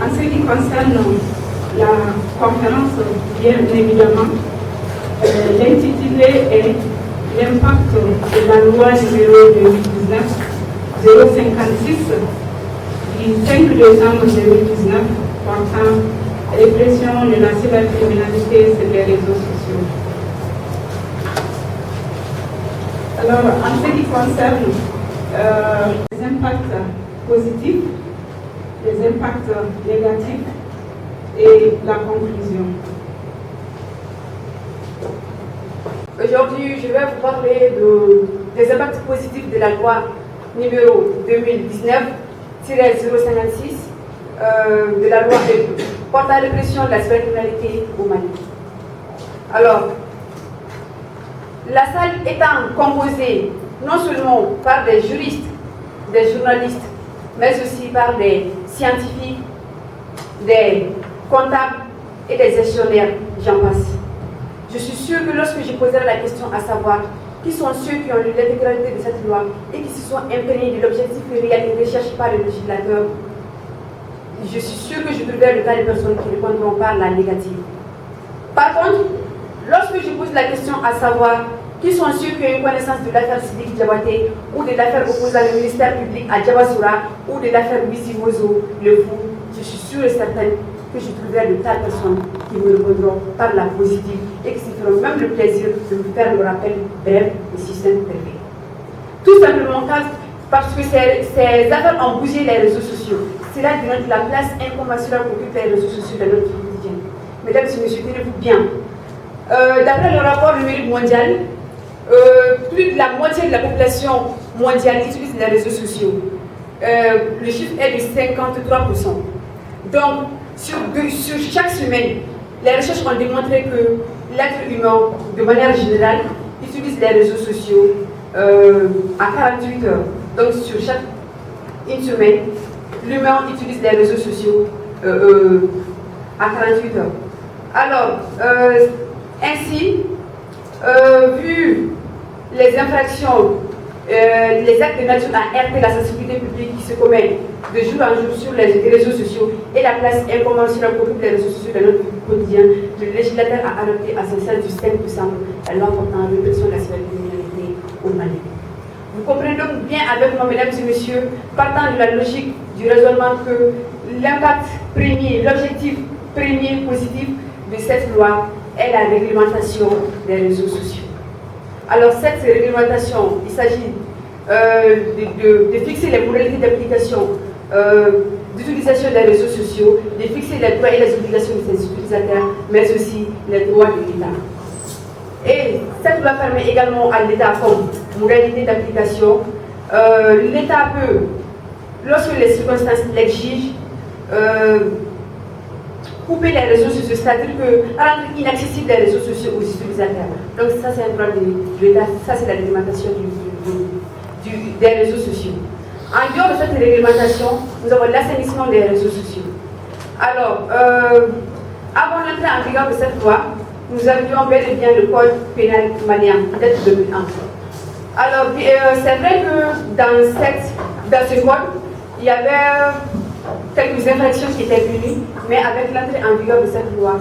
En ce qui concerne la conférence, bien évidemment, l'intitulé est l'impact de la loi numéro 2019-056 du 5 décembre 2019 portant répression de la cybercriminalité sur les réseaux sociaux. Alors, en ce qui concerne les impacts positifs, les impacts négatifs et la conclusion. Aujourd'hui, je vais vous parler des impacts positifs de la loi numéro 2019-056 de la loi portant la répression de la cybercriminalité au Mali. Alors, la salle étant composée non seulement par des juristes, des journalistes, mais aussi par des scientifiques, des comptables et des gestionnaires, j'en passe. Je suis sûre que lorsque je poserai la question à savoir qui sont ceux qui ont lu l'intégralité de cette loi et qui se sont imprégnés de l'objectif réel et recherché par le législateur, je suis sûre que je trouverai le cas de personnes qui répondront par la négative. Par contre, lorsque je pose la question à savoir qui sont ceux qui ont une connaissance de l'affaire Sidiki Diabaté ou de l'affaire opposant le ministère public à Diabasoura ou de l'affaire Bissimozo, le fou, je suis sûre et certaine que je trouverai de telles personnes qui me répondront par la positive et qui se feront même le plaisir de me faire le rappel bref du système perfect. Tout simplement parce que ces affaires ont bougé les réseaux sociaux. Cela démontre la place inconventionnelle qu'occupent les réseaux sociaux dans notre vie quotidienne. Mesdames et messieurs, tenez-vous bien. D'après le rapport numérique mondial, plus de la moitié de la population mondiale utilise les réseaux sociaux. Le chiffre est de 53%. Donc, sur chaque semaine, les recherches ont démontré que l'être humain, de manière générale, utilise les réseaux sociaux à 48 heures. Donc, sur chaque une semaine, l'humain utilise les réseaux sociaux à 48 heures. Alors, ainsi, vu les infractions, les actes de nature à heurter la sensibilité publique qui se commettent de jour en jour sur les réseaux sociaux et la place inconventionnelle qu'occupent les réseaux sociaux dans notre quotidien, le législateur a adopté à son sein du 5 décembre la loi portant répression de la cybercriminalité au Mali. Vous comprenez donc bien avec moi, mesdames et messieurs, partant de la logique du raisonnement que l'impact premier, l'objectif premier positif de cette loi est la réglementation des réseaux sociaux. Alors cette réglementation, il s'agit de fixer les modalités d'application, d'utilisation des réseaux sociaux, de fixer les droits et les obligations de ses utilisateurs, mais aussi les droits de l'État. Et cette loi permet également à l'État comme modalité d'application. L'État peut, lorsque les circonstances l'exigent, couper les réseaux sociaux, c'est-à-dire que rendre inaccessibles les réseaux sociaux aux utilisateurs. Donc ça c'est un droit de l'État, ça c'est la réglementation des réseaux sociaux. En dehors de cette réglementation, nous avons l'assainissement des réseaux sociaux. Alors, avant l'entrée en vigueur de cette loi, nous avions bel et bien le code pénal malien, date de 2001. Alors, c'est vrai que dans ce code, il y avait quelques infractions qui étaient punies, mais avec l'entrée en vigueur de cette loi,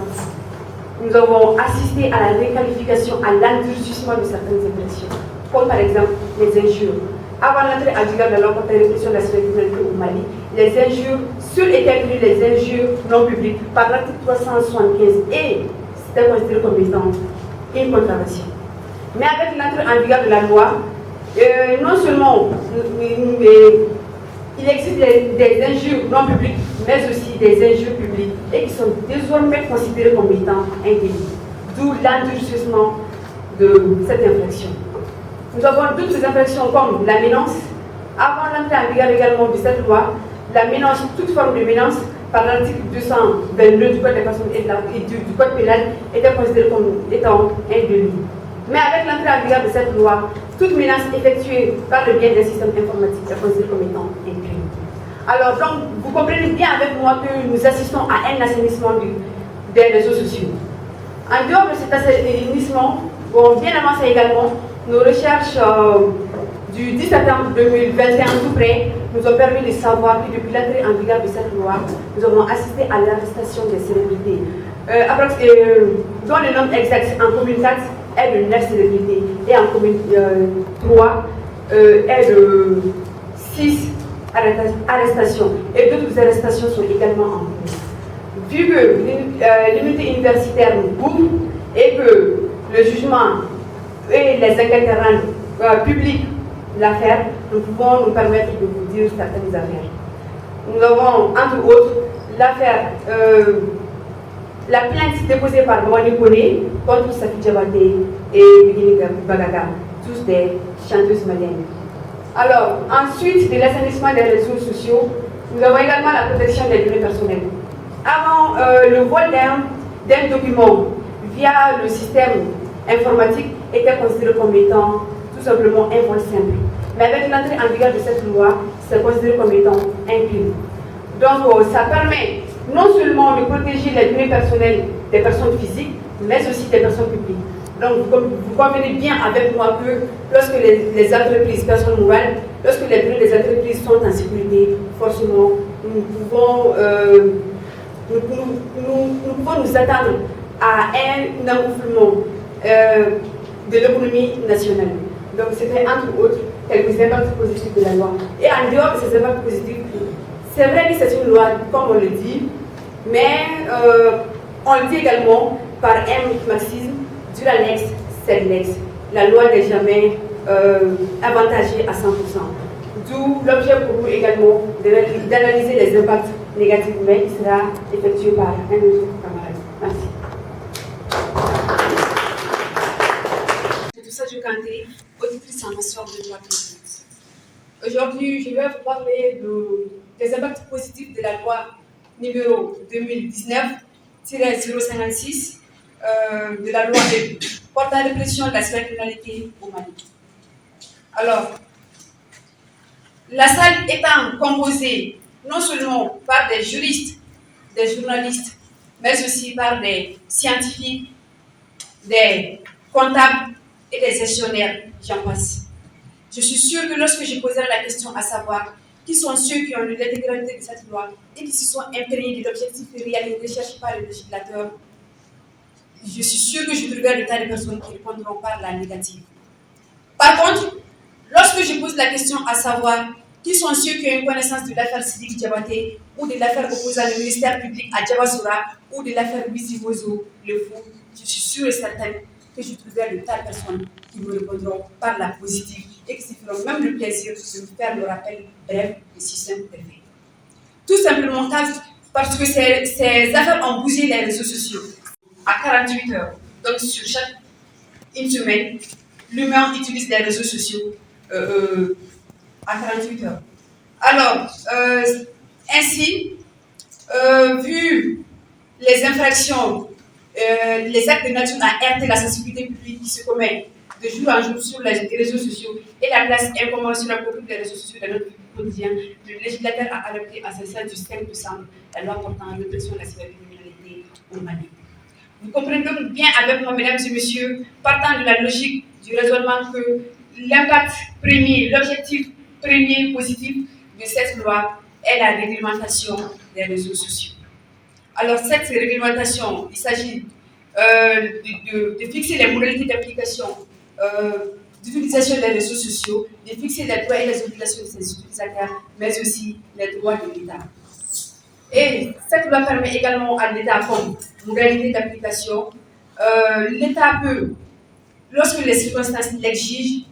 nous avons assisté à la réqualification, à l'endurcissement de certaines infractions, comme par exemple les injures. Avant l'entrée en vigueur de la loi contre la répression de la cybercriminalité au Mali, les injures, seules étaient punies les injures non publiques par l'article 375 et c'était considéré comme étant une contravention. Mais avec l'entrée en vigueur de la loi, non seulement il existe des injures non publiques, mais aussi des injures publiques et qui sont désormais considérées comme étant un délit. D'où l'endurcissement de cette infraction. Nous avons d'autres infractions comme la menace. Avant l'entrée en vigueur également de cette loi, la menace, toute forme de menace, par l'article 222 du Code des personnes et du Code pénal, était considérée comme étant un délit. Mais avec l'entrée en vigueur de cette loi, toute menace effectuée par le biais d'un système informatique est considérée comme étant un crime. Alors, donc, vous comprenez bien avec moi que nous assistons à un assainissement des réseaux sociaux. En dehors de cet assainissement, bien avancé également, nos recherches du 10 septembre 2021 tout près nous ont permis de savoir que depuis l'entrée en vigueur de cette loi, nous avons assisté à l'arrestation des célébrités, dont le nombre exact en commune 4 est de 9 célébrités et en commune 3 est de 6 arrestations et d'autres arrestations sont également en cours. Vu que l'unité universitaire nous couvre et que le jugement et les enquêtes rendent publiques l'affaire, nous pouvons nous permettre de vous dire certaines affaires. Nous avons, entre autres, l'affaire, la plainte déposée par Mwani Kone contre Safi Diabaté et Bikini Bagaga, tous des chanteuses maliennes. Alors, ensuite de l'assainissement des réseaux sociaux, nous avons également la protection des données personnelles. Avant le vol d'un document via le système informatique était considéré comme étant tout simplement un vol simple. Mais avec l'entrée en vigueur de cette loi, c'est considéré comme étant un crime. Donc ça permet non seulement de protéger les données personnelles des personnes physiques, mais aussi des personnes publiques. Donc vous convenez bien avec moi que lorsque les entreprises, personnes morales, lorsque les données des entreprises sont en sécurité, forcément nous pouvons nous attendre à un engouffrement de l'économie nationale. Donc c'était entre autres quelques impacts positifs de la loi. Et en dehors de ces impacts positifs, c'est vrai que c'est une loi, comme on le dit, mais on le dit également par un marxisme, du lex, c'est lex. La loi n'est jamais avantagée à 100%. D'où l'objet pour nous également d'analyser les impacts négatifs, mais qui sera effectué par un autre camarade. Merci. C'est tout ça, je cantais, auditrice en master de droit public. Aujourd'hui, je vais vous parler des impacts positifs de la loi numéro 2019-056 de la loi portant la répression de la cybercriminalité au Mali. Alors, la salle étant composée non seulement par des juristes, des journalistes, mais aussi par des scientifiques, des comptables et des gestionnaires, j'en passe. Je suis sûre que lorsque je poserai la question à savoir qui sont ceux qui ont eu l'intégralité de cette loi et qui se sont imprégnés de l'objectif réalisé recherché par le législateur, je suis sûre que je trouverai le tas de personnes qui répondront par la négative. Par contre, lorsque je pose la question à savoir qui sont ceux qui ont une connaissance de l'affaire Sidiki Diabaté ou de l'affaire opposant le ministère public à Diabasoura ou de l'affaire Louis Vozo, le fou, je suis sûre et certaine que je trouverai le tas de personnes qui me répondront par la positive et qui se feront même le plaisir de me faire le rappel bref et si simple que fait. Tout simplement parce que ces affaires ont bougé les réseaux sociaux. À 48 heures, donc sur chaque une semaine, l'humain utilise les réseaux sociaux à 48 heures. Alors, ainsi, vu les infractions, les actes de nature à heurter la sensibilité publique qui se commettent de jour en jour sur les réseaux sociaux et la place inconventionnelle pour des réseaux sociaux dans notre vie quotidienne, le législateur a adopté à ce du 5 décembre la loi portant répression de la cybercriminalité au Mali. Vous comprenez donc bien avec moi, mesdames et messieurs, partant de la logique du raisonnement que l'impact premier, l'objectif premier positif de cette loi est la réglementation des réseaux sociaux. Alors cette réglementation, il s'agit de fixer les modalités d'application, d'utilisation des réseaux sociaux, de fixer les droits et les obligations de ces utilisateurs, mais aussi les droits de l'État. Et cette loi permet également à l'État comme modalité d'application. L'État peut, lorsque les circonstances l'exigent,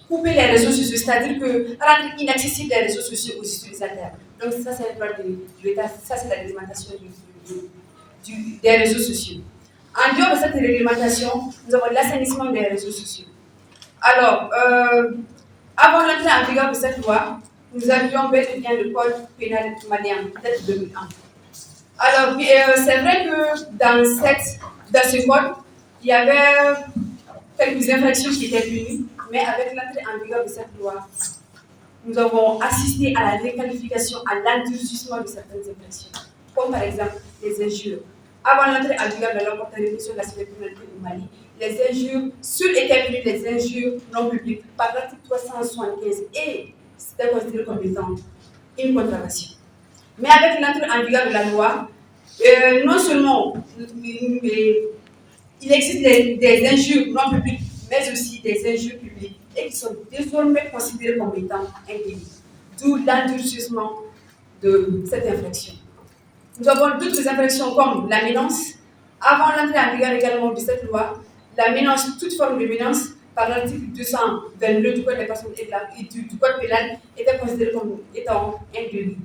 couper les réseaux sociaux, c'est-à-dire que rendre inaccessibles les réseaux sociaux aux utilisateurs. Donc ça, c'est le droit de l'État, ça c'est la réglementation des réseaux sociaux. En dehors de cette réglementation, nous avons l'assainissement des réseaux sociaux. Alors, avant l'entrée en vigueur de cette loi, nous avions bel et bien le code pénal malien, peut-être 2001. Alors, c'est vrai que dans ce code, il y avait quelques infractions qui étaient punies, mais avec l'entrée en vigueur de cette loi, nous avons assisté à la requalification, à l'endurcissement de certaines infractions, comme par exemple les injures. Avant l'entrée en vigueur de la loi portant répression de la cybercriminalité au Mali, les injures sur et terminé les injures non publiques par l'article 375 et c'était considéré comme étant une contravention. Mais avec l'entrée en vigueur de la loi, non seulement il existe des injures non publiques, mais aussi des injures publiques et qui sont désormais considérées comme étant un délit. D'où l'endurcissement de cette infraction. Nous avons d'autres infractions comme la menace. Avant l'entrée en vigueur également de cette loi, la menace, toute forme de menace, par l'article 222 du Code des personnes et du Code pénal, était considérée comme étant un délit.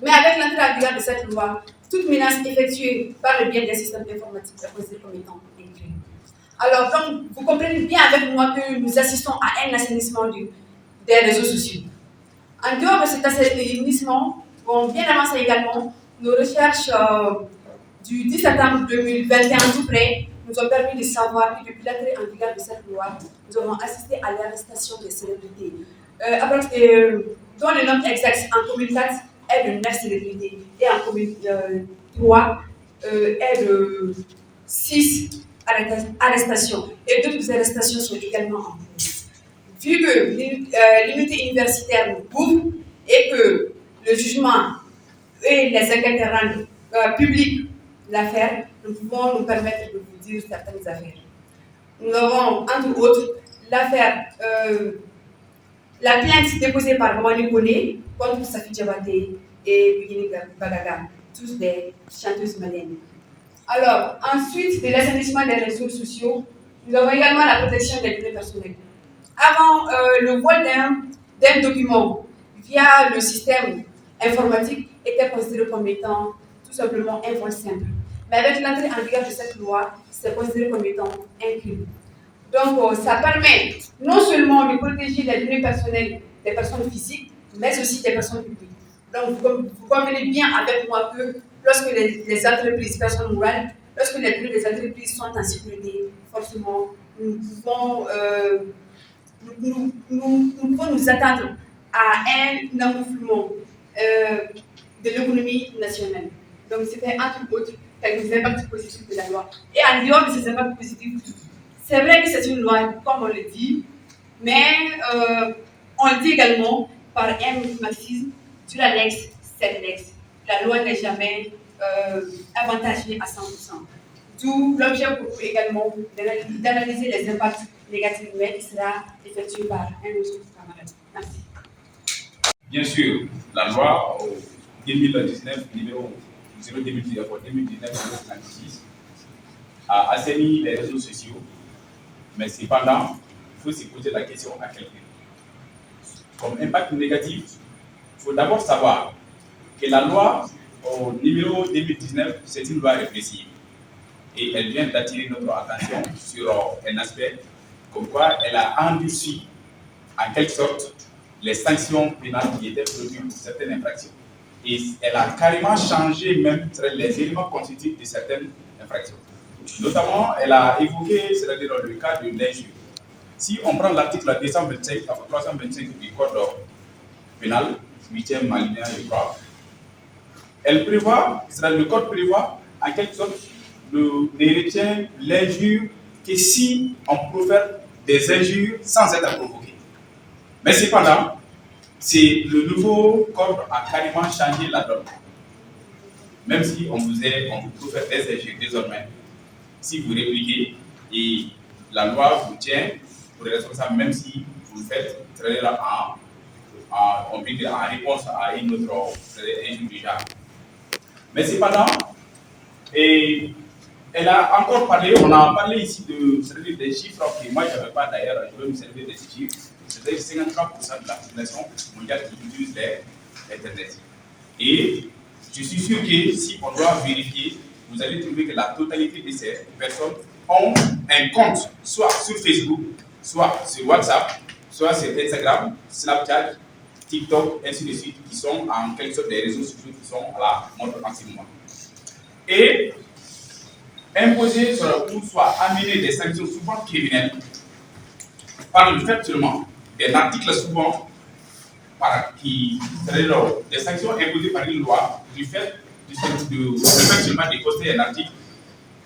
Mais avec l'entrée en vigueur de cette loi, toute menace effectuée par le biais d'un système informatique est considérée comme étant un délit. Alors, donc, vous comprenez bien avec moi que nous assistons à un assainissement des réseaux sociaux. En dehors de cet assainissement, vont bien avancer également nos recherches du 10 septembre 2021 tout près nous ont permis de savoir que depuis l'entrée en vigueur de cette loi, nous avons assisté à l'arrestation des célébrités, dont le nombre exact en commune 4 est de 9 célébrités et en commune 3 est de 6 arrestations. Et d'autres arrestations sont également en cours. Vu que l'unité universitaire nous couvre et que le jugement et les enquêtes rendent public l'affaire, nous pouvons nous permettre de vous dire certaines affaires. Nous avons, entre autres, l'affaire, la plainte déposée par Mwani Kone contre Safi Diabaté et Bikini Bagaga, tous des chanteuses maliennes. Alors, ensuite de l'assainissement des réseaux sociaux, nous avons également la protection des données personnelles. Avant le vol d'un document via le système informatique était considéré comme étant tout simplement un vol simple. Mais avec l'entrée en vigueur de cette loi, c'est considéré comme étant un crime. Donc, ça permet non seulement de protéger les données personnelles des personnes physiques, mais aussi des personnes publiques. Donc, vous convenez bien avec moi que lorsque les entreprises, personnes morales, lorsque les données des entreprises sont en sécurité, forcément, nous pouvons nous attendre à un engoufflement de l'économie nationale. Donc, c'était entre autres quelques impacts positifs de la loi. Et en dehors de ces impacts positifs, c'est vrai que c'est une loi, comme on le dit, mais on le dit également par un marxisme, tu l'annexe, c'est l'ex. La loi n'est jamais avantagée à 100%. D'où l'objet pour également d'analyser les impacts négatifs, mais qui sera effectué par un autre camarade. Merci. Bien sûr, la loi 2019, numéro 02019 a assaini les réseaux sociaux, mais cependant, il faut se poser la question à quelqu'un. Comme impact négatif, il faut d'abord savoir que la loi au numéro 2019, c'est une loi répressive. Et elle vient d'attirer notre attention sur un aspect comme quoi elle a endurci en quelque sorte les sanctions pénales qui étaient prévues pour certaines infractions. Et elle a carrément changé même les éléments constitutifs de certaines infractions. Notamment, elle a évoqué, c'est-à-dire dans le cas de l'injure. Si on prend l'article 325 du Code pénal, 8e alinéa, je crois, elle prévoit, c'est-à-dire le Code prévoit en quelque sorte ne retient l'injure que si on profère des injures sans être provoqué. Mais cependant, le nouveau code a carrément changé la donne. Même si on vous profère des injures désormais, si vous répliquez et la loi vous tient pour responsable, même si vous le faites en réponse à une autre injure du genre. Mais cependant, elle a encore parlé, on a parlé ici des chiffres que moi je n'avais pas d'ailleurs, je vais me servir des chiffres. C'est-à-dire 53% de la population mondiale qui utilise l'Internet. Et je suis sûr que si on doit vérifier, vous allez trouver que la totalité de ces personnes ont un compte, soit sur Facebook, soit sur WhatsApp, soit sur Instagram, Snapchat, TikTok, ainsi de suite, qui sont en quelque sorte des réseaux sociaux qui sont à la mode en ce moment. Et imposer ou soit amener des sanctions souvent criminelles par le fait seulement des articles souvent c'est-à-dire des sanctions imposées par une loi du fait seulement de poster un article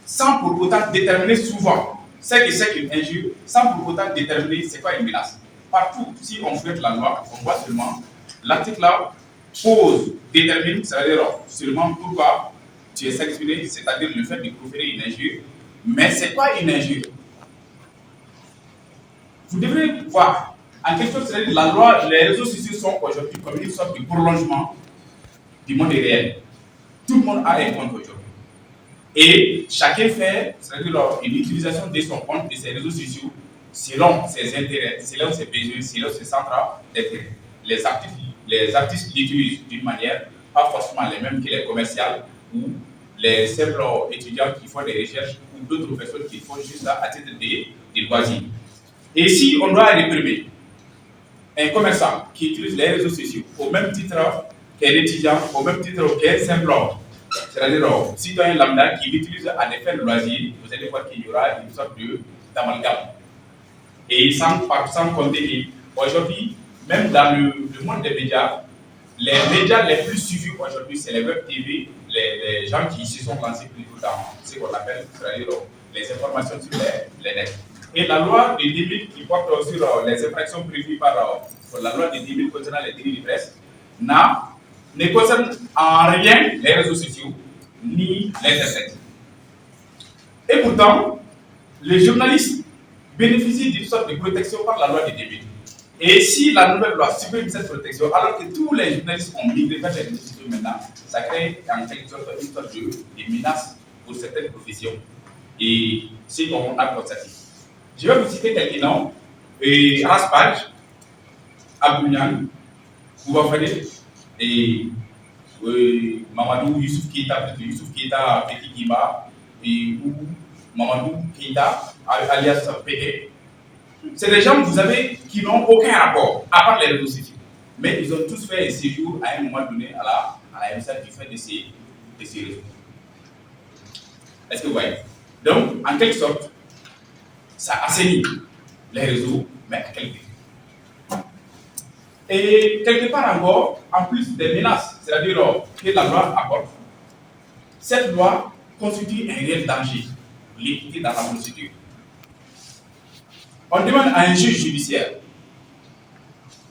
sans pour autant déterminer souvent ce que c'est qu'une injure sans pour autant déterminer c'est quoi une menace. Partout, si on fouette la loi, on voit seulement l'article là pose, détermine, c'est-à-dire seulement pourquoi tu es sanctionné, c'est-à-dire le fait de proférer une injure. Mais c'est quoi une injure? Vous devrez voir, en quelque sorte, c'est-à-dire la loi, les réseaux sociaux sont aujourd'hui comme une sorte de prolongement du monde réel. Tout le monde a un compte aujourd'hui. Et chacun fait, c'est-à-dire une utilisation de son compte, de ses réseaux sociaux, selon ses intérêts, selon ses besoins, selon ses centres d'intérêt. Les artistes l'utilisent d'une manière pas forcément les mêmes que les commerciales ou les simples étudiants qui font des recherches ou d'autres personnes qui font juste à titre de loisirs. Et si on doit réprimer un commerçant qui utilise les réseaux sociaux au même titre qu'un étudiant, au même titre qu'un simple c'est-à-dire citoyen lambda qui l'utilise à des fins de loisirs, vous allez voir qu'il y aura une sorte d'amalgame. Et sans compter qu'aujourd'hui, même dans le monde des médias, les médias les plus suivis aujourd'hui, c'est les web TV, les gens qui se sont lancés plutôt dans ce qu'on appelle, c'est-à-dire les informations sur les nets. Et la loi de 2000 qui porte sur les infractions prévues par la loi de 2000 concernant les délits de presse ne concerne en rien les réseaux sociaux ni l'Internet. Et pourtant, les journalistes bénéficient d'une sorte de protection par la loi de 2000. Et si la nouvelle loi supprime cette protection, alors que tous les journalistes ont migré vers les réseaux sociaux maintenant, ça crée en quelque sorte une sorte de menace pour certaines professions. Et c'est qu'on a constaté. Je vais vous citer quelques noms. Raspage, Abounian, Koubafade, et Mamadou Youssouf Keita, Petit Kiba, ou Mamadou Keita, alias Pété. C'est des gens, vous avez, qui n'ont aucun rapport, à part les réseaux sociaux. Mais ils ont tous fait un séjour à un moment donné à la MSA du fait de ces réseaux. Est-ce que vous voyez? Donc, en quelque sorte, ça assainit les réseaux, mais à quel prix? Et quelque part encore, en plus des menaces, c'est-à-dire que la loi apporte, cette loi constitue un réel danger pour l'équité dans la procédure. On demande à un juge judiciaire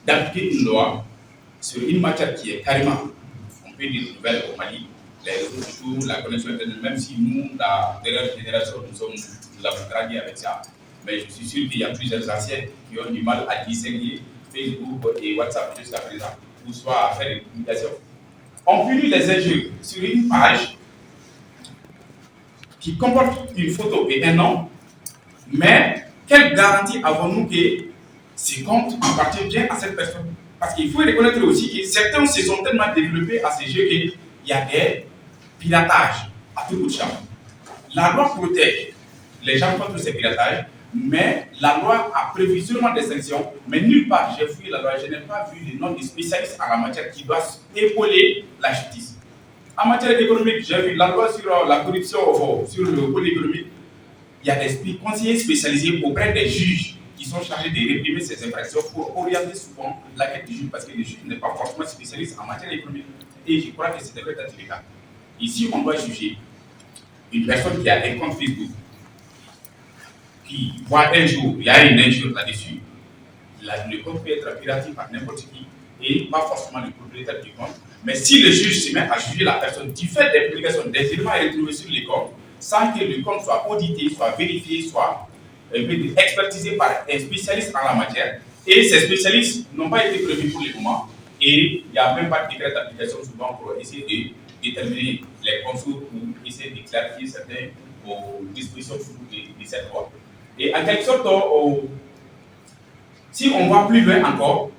d'appliquer une loi sur une matière qui est carrément, on peut dire, nouvelle au Mali, les réseaux sociaux, la connexion Internet, même si nous, la dernière génération, nous avons grandi avec ça. Mais je suis sûr qu'il y a plusieurs anciens qui ont du mal à distinguer Facebook et WhatsApp jusqu'à présent, ou soit à faire des publications. On punit les injures sur une page qui comporte une photo et un nom, mais quelle garantie avons-nous que ces comptes appartiennent bien à cette personne? Parce qu'il faut reconnaître aussi que certains se sont tellement développés à ces jeux qu'il y a des piratages à tout bout de champ. La loi protège les gens contre ces piratages, mais la loi a prévu seulement des sanctions, mais nulle part, j'ai fouillé la loi, je n'ai pas vu les noms de spécialistes en la matière qui doivent épauler la justice. En matière économique, j'ai vu la loi sur la corruption, sur le pôle économique. Il y a des conseillers spécialisés auprès des juges qui sont chargés de réprimer ces infractions pour orienter souvent la quête du juge, parce que le juge n'est pas forcément spécialiste en matière économique. Et je crois que c'est devrait être le cas. Ici, on doit juger une personne qui a un compte Facebook, qui voit un jour, il y a une injure là-dessus, le compte peut être piraté par n'importe qui, et pas forcément le propriétaire du compte. Mais si le juge se met à juger la personne du fait des publications des éléments retrouvés sur les comptes, sans que le compte soit audité, soit vérifié, soit expertisé par un spécialiste en la matière, et ces spécialistes n'ont pas été prévus pour le moment, et il n'y a même pas de décret d'application souvent pour essayer de déterminer les contours ou essayer de clarifier certaines dispositions de cette loi. Et en quelque sorte, si on va plus loin encore,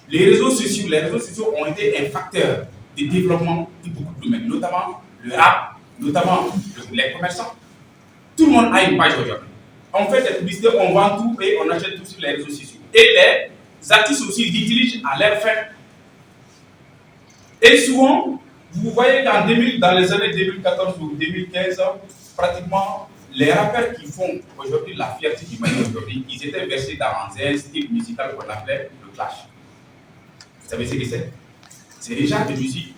les réseaux sociaux ont été un facteur de développement de beaucoup de domaines, notamment le rap, notamment les commerçants. Tout le monde a une page aujourd'hui. On fait des publicités, on vend tout et on achète tout sur les réseaux sociaux. Et les artistes aussi l'utilisent à leur fin. Et souvent, vous voyez dans les années 2014 ou 2015, pratiquement les rappeurs qui font aujourd'hui la fierté du Mali aujourd'hui, ils étaient versés dans un style musical qu'on appelait le clash. Vous savez ce que c'est? C'est des genres de musique,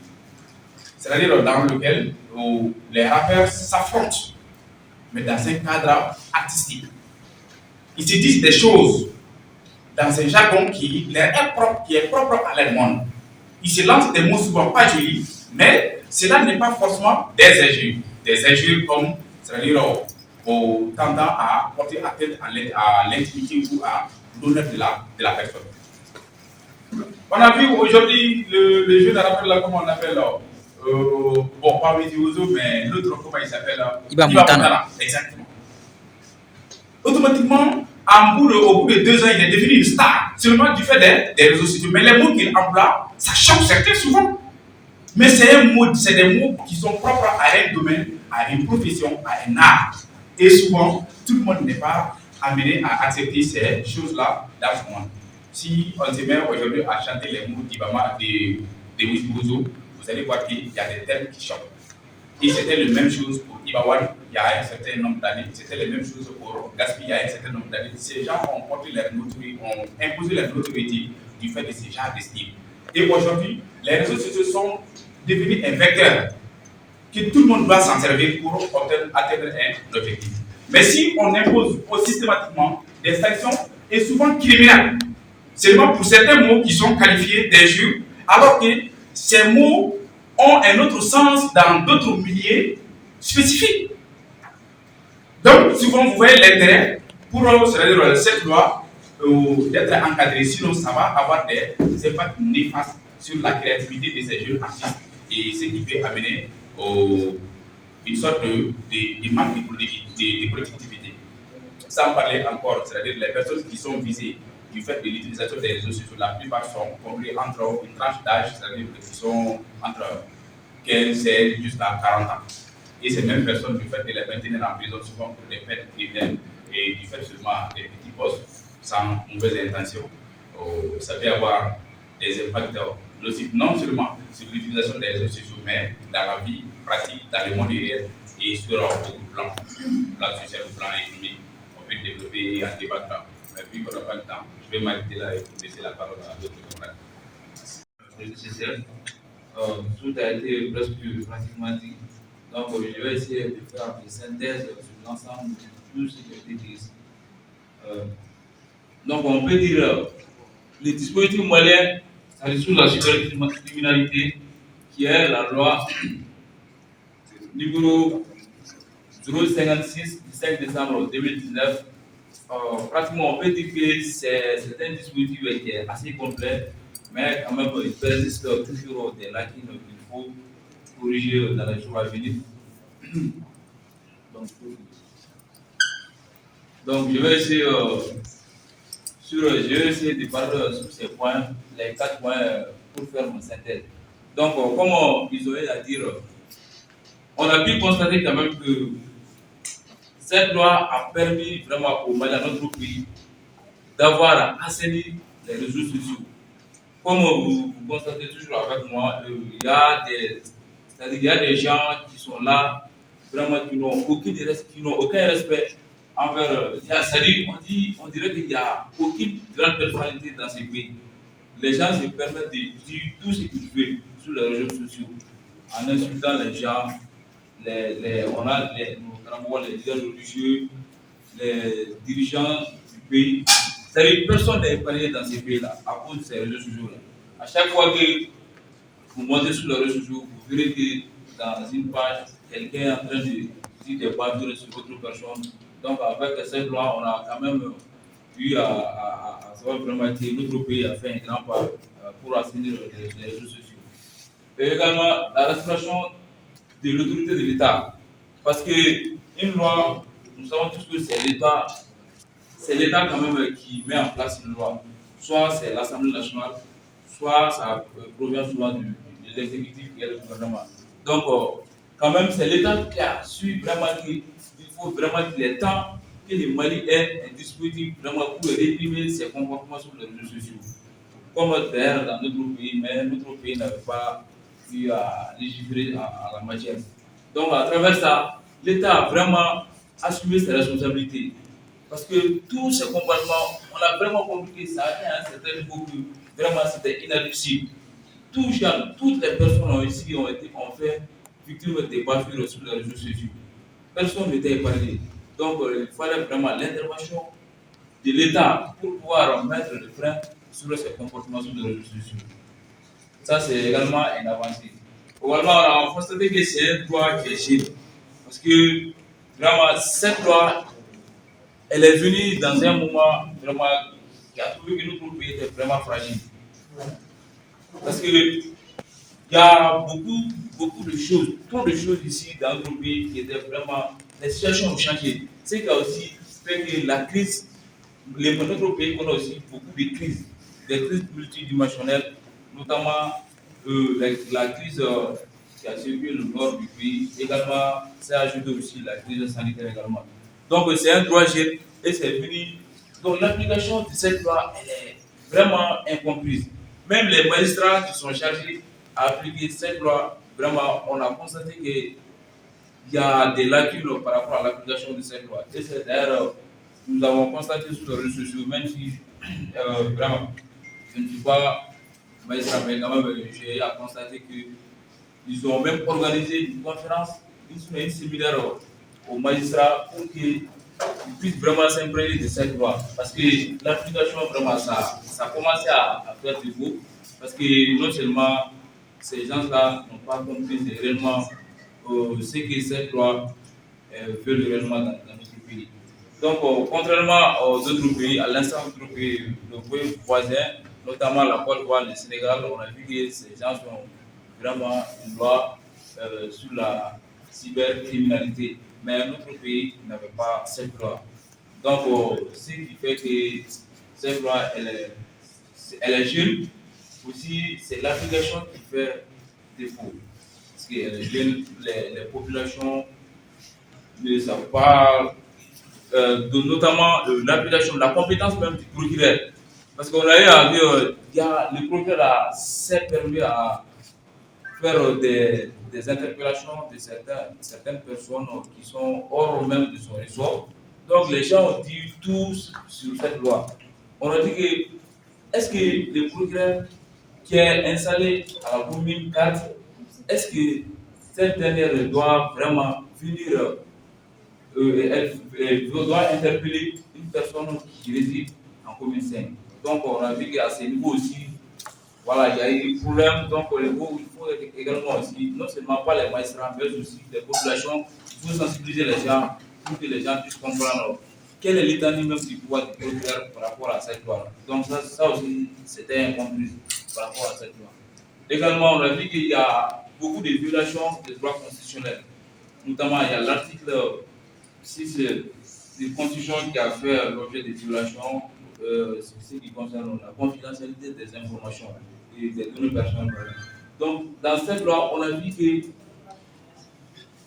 c'est-à-dire dans lequel les rappeurs s'affrontent. mais dans un cadre artistique. Ils se disent des choses dans un jargon qui est propre à leur monde. Ils se lancent des mots souvent pas jolis, mais cela n'est pas forcément des injures. Des injures comme, c'est-à-dire tendant à porter atteinte à l'intimité ou à l'honneur de la personne. On a vu aujourd'hui le jeu d'arapel là, comment on appelle bon, pas Virtuoso, mais l'autre, comment il s'appelle Iba Montana. Exactement. Automatiquement, au bout de 2 ans, il est devenu une star, seulement du fait des réseaux sociaux. Mais les mots qu'il emploie, ça choque certains souvent. Mais c'est des mots qui sont propres à un domaine, à une profession, à un art. Et souvent, tout le monde n'est pas amené à accepter ces choses-là dans ce monde. Si on se met aujourd'hui à chanter les mots d'Ibama, de Virtuoso, vous allez voir qu'il y a des termes qui choquent. Et c'était la même chose pour Ibawan il y a un certain nombre d'années, c'était la même chose pour Gaspi il y a un certain nombre d'années. Ces gens ont imposé leur notoriété du fait de ces genres de style. Et aujourd'hui, les réseaux sociaux sont devenus un vecteur que tout le monde doit s'en servir pour atteindre un objectif. Mais si on impose systématiquement des sanctions et souvent criminelles, seulement pour certains mots qui sont qualifiés d'injures, alors que ces mots ont un autre sens dans d'autres milieux spécifiques. Donc, souvent, vous voyez l'intérêt pour cette loi d'être encadrée, sinon ça va avoir des impacts néfastes sur la créativité de ces jeunes artistes et ce qui peut amener une sorte de manque de productivité. Sans parler encore, c'est-à-dire les personnes qui sont visées du fait de l'utilisation des réseaux sociaux, la plupart sont compris entre une tranche d'âge, c'est-à-dire qui sont entre 15, 16 jusqu'à 40 ans. Et ces mêmes personnes, du fait de les maintenir en prison, souvent pour des faits criminels et du fait seulement des petits postes sans mauvaise intention, ça peut avoir des impacts nocifs, non seulement sur l'utilisation des réseaux sociaux, mais dans la vie pratique, dans le monde réel et sur beaucoup de plans, plan social, plan économique. On peut développer un débat là. Mais puis, qu'on n'a pas le temps, je vais m'arrêter là et vous laisser la parole à d'autres camarades. Nécessaire. Tout a été presque pratiquement dit. Donc, je vais essayer de faire des synthèses sur l'ensemble de tout ce qui a été dit. Donc, on peut dire les dispositifs moyens, ça résout la cybercriminalité, qui est la loi numéro 056 du 5 décembre 2019. Pratiquement, on peut dire que c'est un dispositif qui est assez complet, mais quand même, il persiste toujours des lacunes qu'il faut corriger dans les jours à venir. Donc je vais essayer de parler sur ces points, les 4 points pour faire mon synthèse. Donc, comme ils ont eu à dire, on a pu constater quand même que cette loi a permis vraiment au Mali, à notre pays, d'avoir assaini les réseaux sociaux. Comme vous constatez toujours avec moi, il y a des gens qui sont là, vraiment qui n'ont aucun respect envers. C'est-à-dire, on dirait qu'il n'y a aucune grande personnalité dans ces pays. Les gens se permettent de dire tout ce qu'ils veulent sur les réseaux sociaux, en insultant les gens. On a les leaders religieux, les dirigeants du pays. C'est-à-dire personne n'est épargné dans ces pays-là à cause de ces réseaux sociaux-là. À chaque fois que vous montez sur les réseaux sociaux, vous verrez que dans une page, quelqu'un est en train de dire des bavures sur votre personne. Donc avec cette loi, on a quand même eu à savoir vraiment que notre pays a fait un grand pas pour assainir les réseaux sociaux. Et également la restauration de l'autorité de l'État. Parce qu'une loi, nous savons tous que c'est l'État quand même qui met en place une loi. Soit c'est l'Assemblée nationale, soit ça provient souvent de l'exécutif et du gouvernement. Donc, quand même, c'est l'État qui a su vraiment qu'il faut vraiment qu'il est temps que le Mali ait un dispositif vraiment pour réprimer ses comportements sur les réseaux sociaux. Comme d'ailleurs dans notre pays, mais notre pays n'avait pas eu à légiférer en la matière. Donc, à travers ça, l'État a vraiment assumé ses responsabilités. Parce que tous ces comportements, on a vraiment compris que ça a été à un certain niveau que vraiment c'était inadmissible. Toutes les personnes ici ont fait victimes de bavures sur les réseaux sociaux. personne n'était épargné. Donc, il fallait vraiment l'intervention de l'État pour pouvoir mettre le frein sur ces comportements sur les réseaux sociaux. Ça, c'est également une avancée. Également, on a constaté que c'est un droit qui est gêné. Parce que, vraiment, cette loi, elle est venue dans un moment vraiment qui a trouvé que notre pays était vraiment fragile. Parce que il y a beaucoup de choses, trop de choses ici dans notre pays qui étaient vraiment. Les situations ont changé. C'est qu'il y a aussi fait que la crise, notre pays connaît aussi beaucoup de crises, des crises multidimensionnelles, notamment la crise qui a suivi le nord du pays. Également, ça a ajouté aussi la crise sanitaire également. Donc, c'est un droit géré et c'est venu. Donc, l'application de cette loi, elle est vraiment incomprise. Même les magistrats qui sont chargés à appliquer cette loi, vraiment, on a constaté qu'il y a des lacunes par rapport à l'application de cette loi. Et c'est d'ailleurs, nous avons constaté sur les réseaux sociaux, même si vraiment, je ne suis pas magistrat, mais quand même, j'ai à constater qu'ils ont même organisé une conférence, une séminaire aux magistrats pour qu'ils puissent vraiment s'imprégner de cette loi. Parce que l'application, vraiment, ça a commencé à faire du beau. Parce que non seulement ces gens-là n'ont pas compris réellement ce que cette loi veut réellement dans notre pays. Donc, contrairement aux autres pays, à l'instant d'autres pays, nos pays voisins, notamment la Côte d'Ivoire, le Sénégal, on a vu que ces gens sont vraiment une loi sur la cybercriminalité. Mais notre pays n'avait pas cette loi. Donc, ce qui fait que cette loi, elle est jeune. Aussi, c'est l'application qui fait défaut. Parce que les populations ne savent pas, notamment l'application, la compétence même du procureur. Parce qu'on a eu à dire, le procureur s'est permis à faire des interpellations de certaines personnes qui sont hors même de son ressort. Donc les gens ont dit tout sur cette loi. On a dit que, est-ce que le procureur qui est installé à la commune 4, est-ce que cette dernière doit vraiment venir, elle doit interpeller une personne qui réside en commune 5. Donc on a vu qu'à ce niveau aussi, voilà, il y a eu des problèmes. Donc il faut également aussi, non seulement pas les magistrats, mais aussi les populations, il faut sensibiliser les gens pour que les gens puissent comprendre quel est l'état même du pouvoir du procureur par rapport à cette loi. Donc ça aussi, c'était incompris par rapport à cette loi. Également, on a vu qu'il y a beaucoup de violations des droits constitutionnels. Notamment, il y a l'article 6 de la Constitution qui a fait l'objet de violations, ce qui concerne la confidentialité des informations et des données personnelles. Donc, dans cette loi, on a vu que,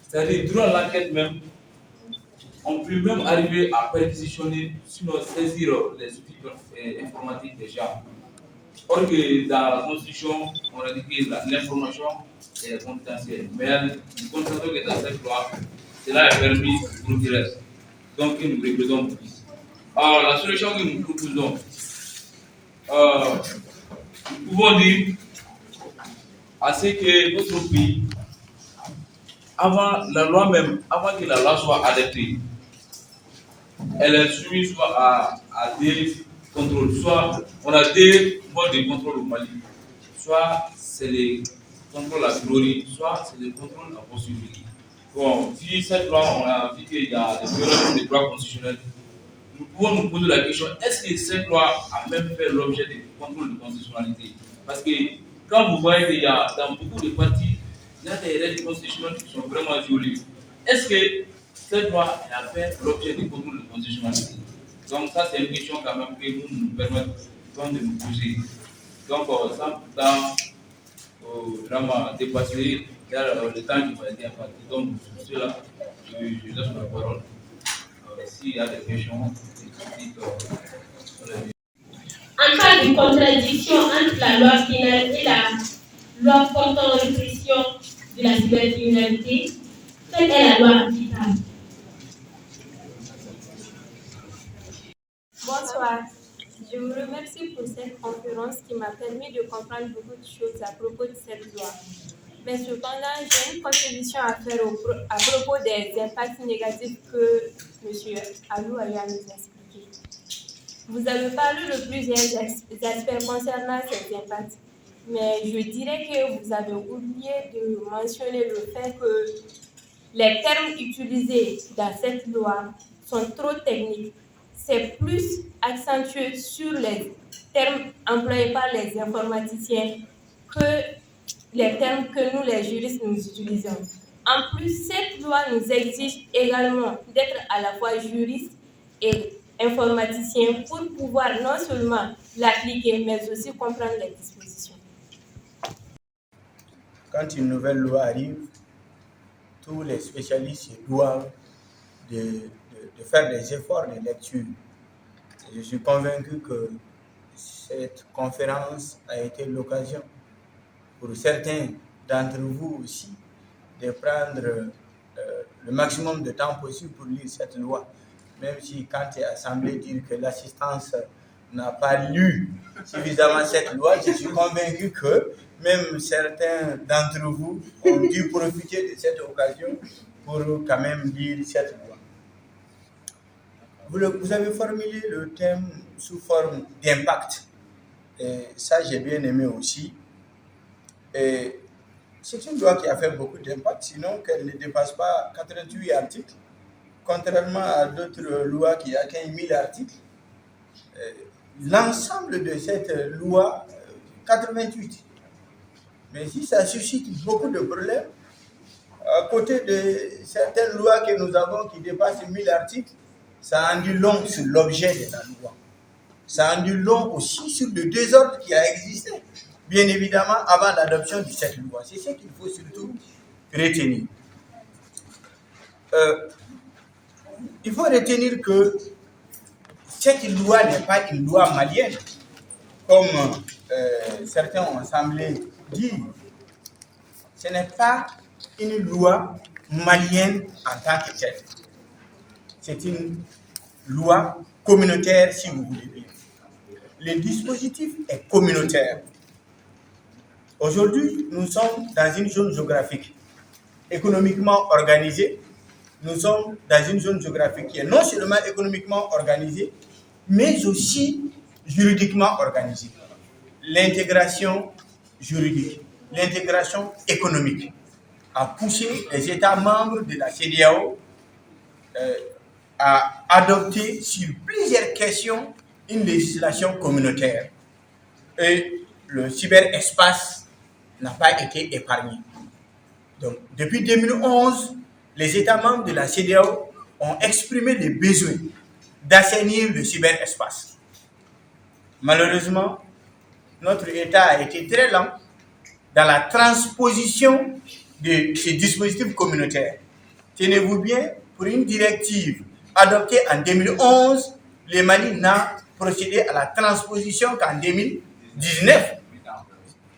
c'est-à-dire, durant l'enquête même, on peut même arriver à perquisitionner, sinon saisir les outils informatiques des gens. Or que dans la Constitution, on a dit que l'information est confidentielle. Mais nous constatons que dans cette loi, cela est permis au procureur. Donc, nous réglons plus. Alors, la solution que nous proposons, nous pouvons dire à ce que notre pays, avant la loi même, avant que la loi soit adaptée, elle est soumise soit à des contrôles. Soit on a des modes de contrôle au Mali. Soit c'est les contrôles à priori, soit c'est les contrôles à possibilité. Bon, si cette loi, on a vu qu'il y a des violations des droits constitutionnels, nous pouvons nous poser la question, est-ce que cette loi a même fait l'objet de contrôle de constitutionnalité? Parce que quand vous voyez qu'il y a dans beaucoup de partis, il y a des règles constitutionnelles qui sont vraiment violées. Est-ce que cette loi a fait l'objet de contrôle de constitutionnalité? Donc ça, c'est une question quand même que nous permettons de nous poser. Donc, sans pourtant vraiment dépasser le temps qui m'a été imparti. Donc, pour cela, je laisse la parole. S'il y a des questions, en cas de contradiction entre la loi pénale et la loi portant répression de la cybercriminalité, quelle est la loi applicable? Bonsoir. Je vous remercie pour cette conférence qui m'a permis de comprendre beaucoup de choses à propos de cette loi. Mais cependant, j'ai une contribution à faire à propos des impacts négatifs que M. Alou a eu à nous expliquer. Vous avez parlé de plusieurs aspects concernant ces impacts, mais je dirais que vous avez oublié de mentionner le fait que les termes utilisés dans cette loi sont trop techniques. C'est plus accentué sur les termes employés par les informaticiens que les termes que nous, les juristes, nous utilisons. En plus, cette loi nous exige également d'être à la fois juriste et informaticien pour pouvoir non seulement l'appliquer, mais aussi comprendre les dispositions. Quand une nouvelle loi arrive, tous les spécialistes doivent de faire des efforts de lecture. Et je suis convaincu que cette conférence a été l'occasion pour certains d'entre vous aussi de prendre le maximum de temps possible pour lire cette loi. Même si quand il est semblé dire que l'assistance n'a pas lu suffisamment cette loi, je suis convaincu que même certains d'entre vous ont dû profiter de cette occasion pour quand même lire cette loi. Vous avez formulé le thème sous forme d'impact. Et ça, j'ai bien aimé aussi. Et c'est une loi qui a fait beaucoup d'impact, sinon qu'elle ne dépasse pas 88 articles, contrairement à d'autres lois qui atteignent 1000 articles. L'ensemble de cette loi, 88. Mais si ça suscite beaucoup de problèmes, à côté de certaines lois que nous avons qui dépassent 1000 articles, ça en dit long sur l'objet de la loi. Ça en dit long aussi sur le désordre qui a existé, bien évidemment, avant l'adoption de cette loi. C'est ce qu'il faut surtout retenir. Il faut retenir que cette loi n'est pas une loi malienne, comme certains ont semblé dire. Ce n'est pas une loi malienne en tant que telle. C'est une loi communautaire, si vous voulez bien. Le dispositif est communautaire. Aujourd'hui, nous sommes dans une zone géographique économiquement organisée. Nous sommes dans une zone géographique qui est non seulement économiquement organisée, mais aussi juridiquement organisée. L'intégration juridique, l'intégration économique a poussé les États membres de la CEDEAO à adopter sur plusieurs questions une législation communautaire. Et le cyberespace n'a pas été épargné. Donc, depuis 2011, les États membres de la CEDEAO ont exprimé le besoin d'assainir le cyberespace. Malheureusement, notre État a été très lent dans la transposition de ces dispositifs communautaires. Tenez-vous bien, pour une directive adoptée en 2011, le Mali n'a procédé à la transposition qu'en 2019,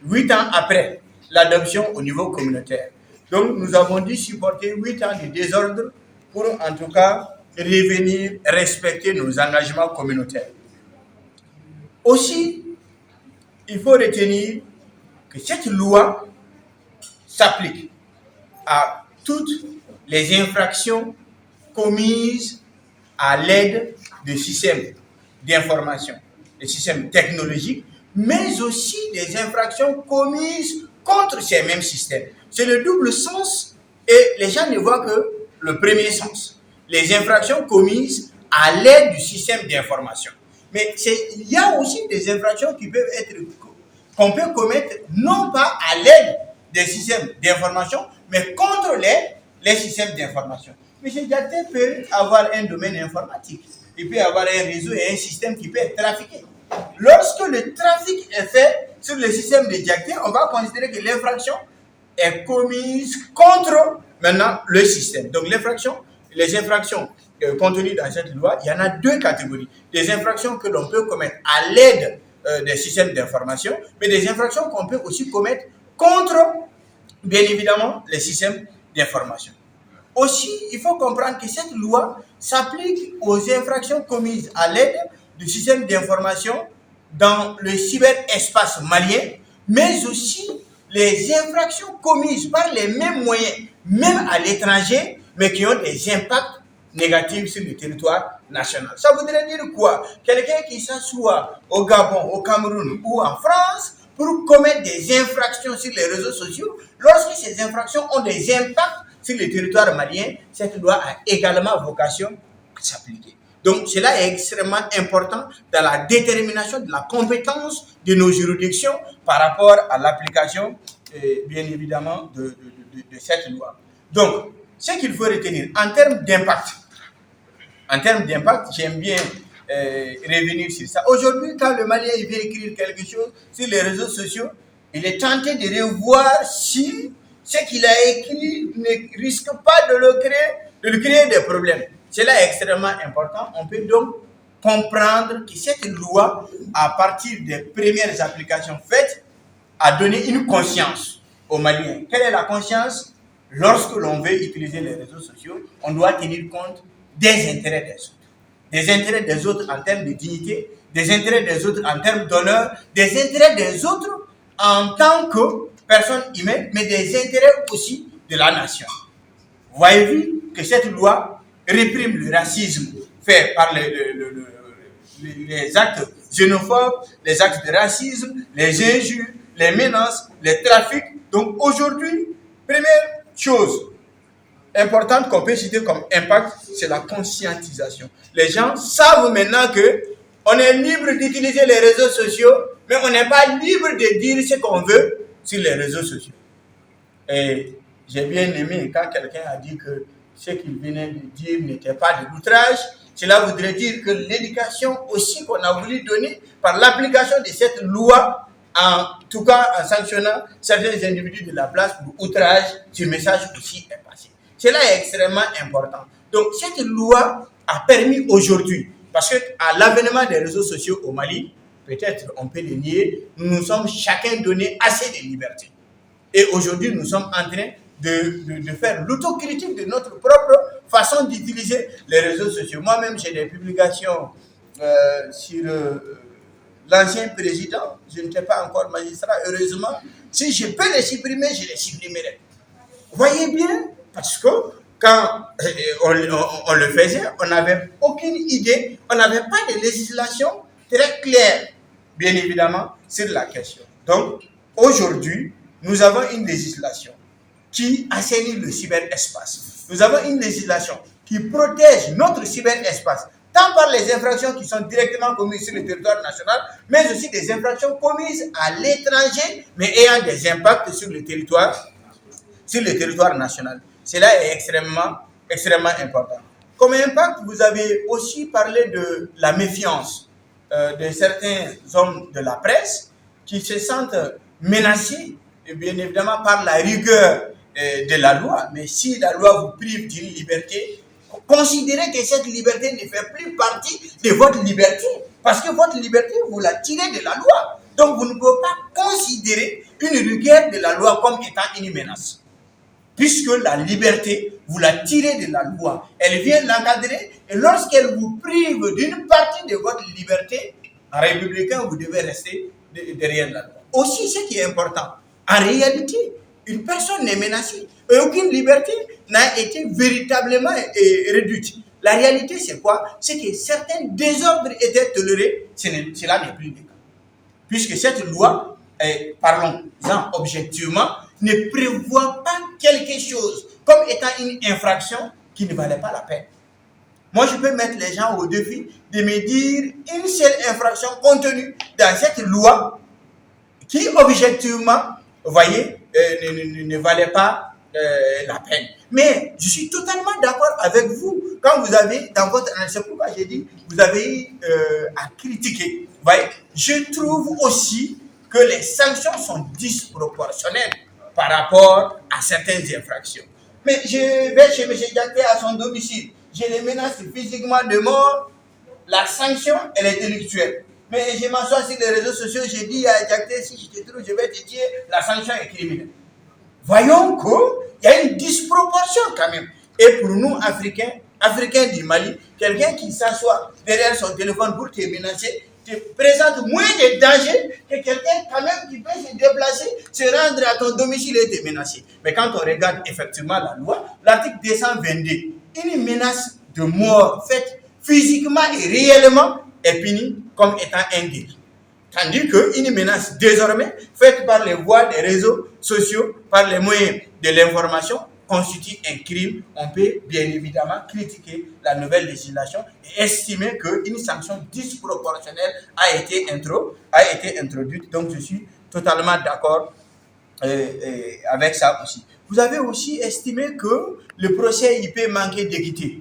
8 ans après l'adoption au niveau communautaire. Donc, nous avons dû supporter 8 ans de désordre pour, en tout cas, revenir respecter nos engagements communautaires. Aussi, il faut retenir que cette loi s'applique à toutes les infractions commises à l'aide de systèmes d'information, des systèmes technologiques, mais aussi des infractions commises contre ces mêmes systèmes. C'est le double sens et les gens ne voient que le premier sens. Les infractions commises à l'aide du système d'information. Mais il y a aussi des infractions qui peuvent être, qu'on peut commettre non pas à l'aide des systèmes d'information, mais contre les systèmes d'information. M. Diakité peut avoir un domaine informatique. Il peut avoir un réseau et un système qui peut être trafiqué. Lorsque le trafic est fait sur le système de Diakité, on va considérer que l'infraction est commise contre maintenant le système. Donc les infractions contenues dans cette loi, il y en a deux catégories. Des infractions que l'on peut commettre à l'aide des systèmes d'information, mais des infractions qu'on peut aussi commettre contre, bien évidemment, les systèmes d'information. Aussi, il faut comprendre que cette loi s'applique aux infractions commises à l'aide du système d'information dans le cyberespace malien, mais aussi les infractions commises par les mêmes moyens, même à l'étranger, mais qui ont des impacts négatifs sur le territoire national. Ça voudrait dire quoi? Quelqu'un qui s'assoit au Gabon, au Cameroun ou en France pour commettre des infractions sur les réseaux sociaux, lorsque ces infractions ont des impacts sur le territoire malien, cette loi a également vocation à s'appliquer. Donc, cela est extrêmement important dans la détermination de la compétence de nos juridictions par rapport à l'application, bien évidemment, de cette loi. Donc, ce qu'il faut retenir en termes d'impact, j'aime bien revenir sur ça. Aujourd'hui, quand le Malien veut écrire quelque chose sur les réseaux sociaux, il est tenté de revoir si ce qu'il a écrit ne risque pas de lui créer des problèmes. Cela est extrêmement important. On peut donc comprendre que cette loi, à partir des premières applications faites, a donné une conscience aux Maliens. Quelle est la conscience? Lorsque l'on veut utiliser les réseaux sociaux, on doit tenir compte des intérêts des autres. Des intérêts des autres en termes de dignité, des intérêts des autres en termes d'honneur, des intérêts des autres en tant que personne humaine, mais des intérêts aussi de la nation. Voyez-vous que cette loi réprime le racisme fait par les actes xénophobes, les actes de racisme, les injures, les menaces, les trafics. Donc aujourd'hui, première chose importante qu'on peut citer comme impact, c'est la conscientisation. Les gens savent maintenant que on est libre d'utiliser les réseaux sociaux, mais on n'est pas libre de dire ce qu'on veut sur les réseaux sociaux. Et j'ai bien aimé quand quelqu'un a dit que ce qu'il venait de dire n'était pas de l'outrage. Cela voudrait dire que l'éducation aussi qu'on a voulu donner par l'application de cette loi, en tout cas en sanctionnant certains individus de la place pour outrage, ce message aussi est passé. Cela est extrêmement important. Donc cette loi a permis aujourd'hui, parce qu'à l'avènement des réseaux sociaux au Mali, peut-être on peut le nier, nous nous sommes chacun donné assez de liberté. Et aujourd'hui, nous sommes en train de faire l'autocritique de notre propre façon d'utiliser les réseaux sociaux. Moi-même, j'ai des publications sur l'ancien président. Je n'étais pas encore magistrat, heureusement. Si je peux les supprimer, je les supprimerai. Voyez bien, parce que quand on le faisait, on n'avait aucune idée, on n'avait pas de législation très claire, bien évidemment, sur la question. Donc, aujourd'hui, nous avons une législation qui assainit le cyberespace. Nous avons une législation qui protège notre cyberespace, tant par les infractions qui sont directement commises sur le territoire national, mais aussi des infractions commises à l'étranger, mais ayant des impacts sur le territoire national. Cela est extrêmement important. Comme impact, vous avez aussi parlé de la méfiance de certains hommes de la presse qui se sentent menacés, et bien évidemment par la rigueur de la loi. Mais si la loi vous prive d'une liberté, considérez que cette liberté ne fait plus partie de votre liberté. Parce que votre liberté, vous la tirez de la loi. Donc vous ne pouvez pas considérer une rigueur de la loi comme étant une menace. Puisque la liberté, vous la tirez de la loi. Elle vient l'encadrer. Et lorsqu'elle vous prive d'une partie de votre liberté, en républicain, vous devez rester derrière la loi. Aussi, ce qui est important, en réalité, une personne n'est menacée. Et aucune liberté n'a été véritablement réduite. La réalité, c'est quoi? C'est que certains désordres étaient tolérés. Cela n'est plus le cas. Puisque cette loi, parlons-en objectivement, ne prévoit pas quelque chose comme étant une infraction qui ne valait pas la peine. Moi, je peux mettre les gens au défi de me dire une seule infraction contenue dans cette loi qui, objectivement, vous voyez, ne valait pas la peine. Mais je suis totalement d'accord avec vous. Quand vous avez, dans votre analyse, c'est pourquoi j'ai dit, vous avez à critiquer. Vous voyez, je trouve aussi que les sanctions sont disproportionnelles par rapport à certaines infractions. Mais je vais chez M. Diakité à son domicile, je les menace physiquement de mort, la sanction, elle est délictuelle. Mais je m'assois sur les réseaux sociaux, je dis à Diakité, si je te trouve, je vais te tuer, la sanction est criminelle. Voyons qu'il y a une disproportion quand même. Et pour nous, Africains du Mali, quelqu'un qui s'assoit derrière son téléphone pour te menacer, présente moins de dangers que quelqu'un quand même qui peut se déplacer, se rendre à ton domicile et te menacer. Mais quand on regarde effectivement la loi, l'article 222, une menace de mort faite physiquement et réellement est punie comme étant un délit. Tandis qu'une menace désormais faite par les voies des réseaux sociaux, par les moyens de l'information, constitue un crime. On peut bien évidemment critiquer la nouvelle législation et estimer qu'une sanction disproportionnelle a été introduite. Donc je suis totalement d'accord avec ça aussi. Vous avez aussi estimé que le procès il peut manquer d'équité.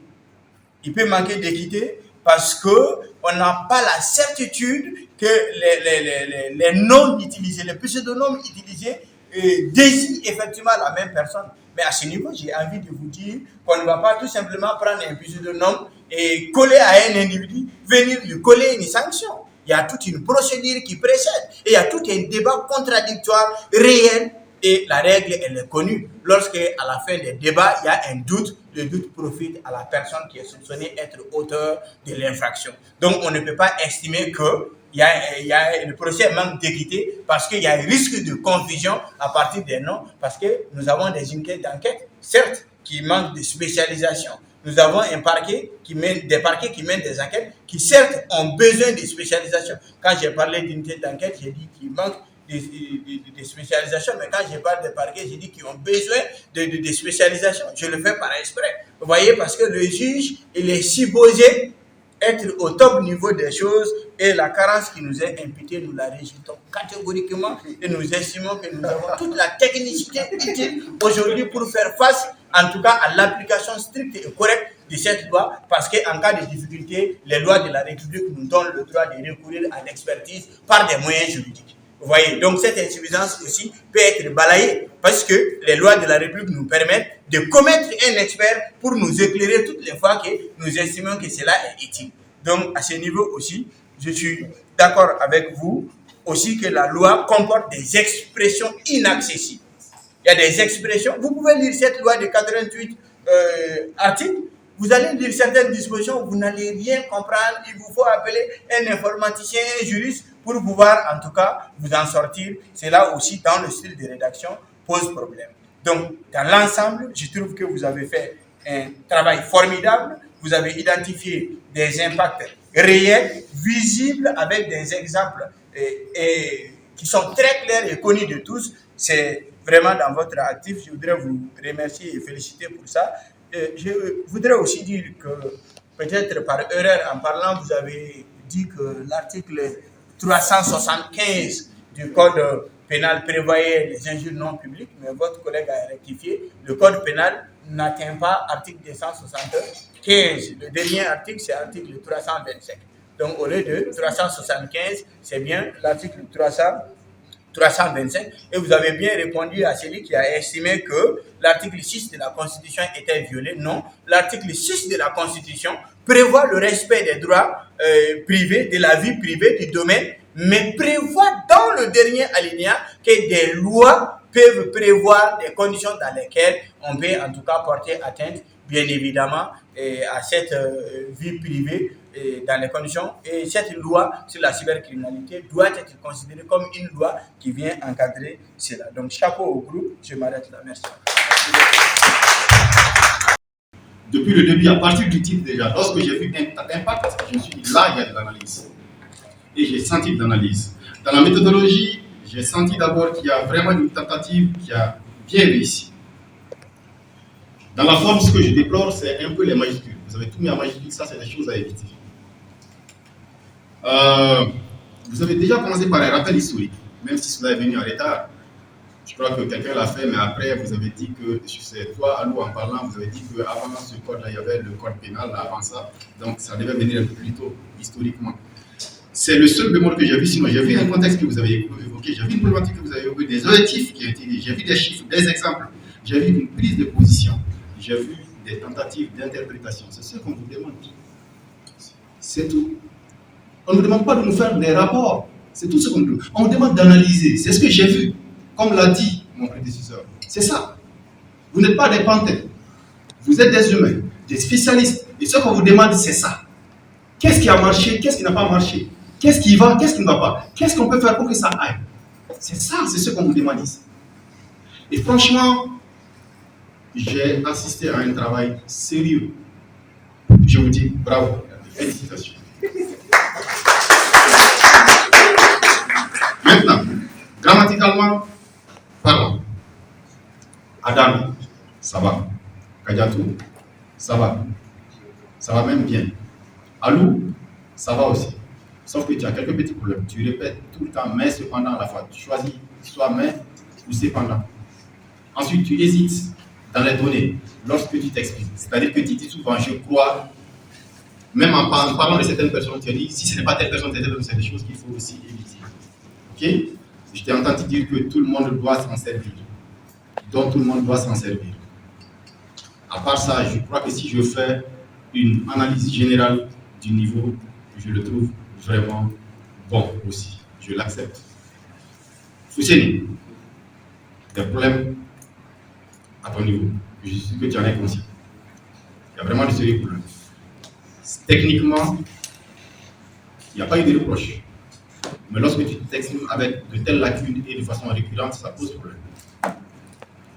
Il peut manquer d'équité parce qu'on n'a pas la certitude que les noms utilisés, les pseudonymes utilisés désignent effectivement la même personne. Mais à ce niveau, j'ai envie de vous dire qu'on ne va pas tout simplement prendre un pseudonyme et coller à un individu, venir lui coller une sanction. Il y a toute une procédure qui précède et il y a tout un débat contradictoire réel. Et la règle, elle est connue. Lorsque, à la fin des débats, il y a un doute, le doute profite à la personne qui est soupçonnée être auteur de l'infraction. Donc, on ne peut pas estimer que le procès manque d'équité parce qu'il y a un risque de confusion à partir des noms, parce que nous avons des unités d'enquête, certes, qui manquent de spécialisation. Nous avons des parquets qui mènent des enquêtes qui, certes, ont besoin de spécialisation. Quand j'ai parlé d'unités d'enquête, j'ai dit qu'il manque de spécialisation, mais quand je parle de parquet, j'ai dit qu'ils ont besoin de spécialisation. Je le fais par exprès. Vous voyez, parce que le juge, il est supposé être au top niveau des choses et la carence qui nous est imputée, nous la rejetons catégoriquement et nous estimons que nous avons toute la technicité utile aujourd'hui pour faire face, en tout cas, à l'application stricte et correcte de cette loi, parce qu'en cas de difficulté, les lois de la République nous donnent le droit de recourir à l'expertise par des moyens juridiques. Vous voyez, donc cette insuffisance aussi peut être balayée parce que les lois de la République nous permettent de commettre un expert pour nous éclairer toutes les fois que nous estimons que cela est utile. Donc à ce niveau aussi, je suis d'accord avec vous aussi que la loi comporte des expressions inaccessibles. Il y a des expressions, vous pouvez lire cette loi de 88 articles, vous allez lire certaines dispositions, vous n'allez rien comprendre, il vous faut appeler un informaticien, un juriste pour pouvoir en tout cas vous en sortir. Cela aussi dans le style de rédaction pose problème. Donc dans l'ensemble, je trouve que vous avez fait un travail formidable, vous avez identifié des impacts réels, visibles avec des exemples qui sont très clairs et connus de tous. C'est vraiment dans votre actif, je voudrais vous remercier et féliciter pour ça. Je voudrais aussi dire que peut-être par erreur en parlant, vous avez dit que l'article 375 du code pénal prévoyait les injures non publiques, mais votre collègue a rectifié. Le code pénal n'atteint pas l'article 275. Le dernier article, c'est l'article 325. Donc au lieu de 375, c'est bien l'article 325, et vous avez bien répondu à celui qui a estimé que l'article 6 de la Constitution était violé. Non, l'article 6 de la Constitution prévoit le respect des droits privés, de la vie privée, du domaine, mais prévoit dans le dernier alinéa que des lois peuvent prévoir des conditions dans lesquelles on peut en tout cas porter atteinte, bien évidemment, à cette vie privée dans les conditions. Et cette loi sur la cybercriminalité doit être considérée comme une loi qui vient encadrer cela. Donc chapeau au groupe, je m'arrête là. Merci. Depuis le début, à partir du titre déjà, lorsque j'ai vu impact, je me suis dit là, il y a de l'analyse. Et j'ai senti de l'analyse. Dans la méthodologie, j'ai senti d'abord qu'il y a vraiment une tentative qui a bien réussi. Dans la forme, ce que je déplore, c'est un peu les majuscules. Vous avez tout mis en majuscules, ça, c'est des choses à éviter. Vous avez déjà commencé par un rappel historique, même si cela est venu en retard. Je crois que quelqu'un l'a fait, mais après, vous avez dit que, c'est toi, Alou, en parlant, vous avez dit qu'avant ce code-là, il y avait le code pénal, là, avant ça. Donc, ça devait venir un peu plus tôt, historiquement. C'est le seul bémol que j'ai vu, sinon j'ai vu un contexte que vous avez évoqué, j'ai vu une problématique que vous avez évoqué, des objectifs qui ont été dit, j'ai vu des chiffres, des exemples, j'ai vu une prise de position, j'ai vu des tentatives d'interprétation. C'est ce qu'on vous demande. C'est tout. On ne nous demande pas de nous faire des rapports. C'est tout ce qu'on nous demande. On nous demande d'analyser. C'est ce que j'ai vu. Comme l'a dit mon prédécesseur. C'est ça. Vous n'êtes pas des panthères. Vous êtes des humains, des spécialistes. Et ce qu'on vous demande, c'est ça. Qu'est-ce qui a marché? Qu'est-ce qui n'a pas marché? Qu'est-ce qui va, qu'est-ce qui ne va pas? Qu'est-ce qu'on peut faire pour que ça aille? C'est ça, c'est ce qu'on vous demande ici. Et franchement, j'ai assisté à un travail sérieux. Je vous dis bravo, félicitations. Maintenant, grammaticalement parlant, Adam, ça va. Kadiatou, ça va. Ça va même bien. Alou, ça va aussi. Sauf que tu as quelques petits problèmes. Tu répètes tout le temps, mais cependant à la fois. Tu choisis soit mais ou cependant. Ensuite, tu hésites dans les données lorsque tu t'expliques. C'est-à-dire que tu dis souvent, je crois, même en parlant de certaines personnes, tu dis, si ce n'est pas telle personne, c'est des choses qu'il faut aussi éviter. Ok? Je t'ai entendu dire que tout le monde doit s'en servir. Donc tout le monde doit s'en servir. À part ça, je crois que si je fais une analyse générale du niveau, je le trouve vraiment bon aussi. Je l'accepte. Fousseni, des problèmes à ton niveau. Je suis sûr que tu en es conscient. Il y a vraiment de sérieux problèmes. Techniquement, il n'y a pas eu de reproche. Mais lorsque tu t'exprimes avec de telles lacunes et de façon récurrente, ça pose problème.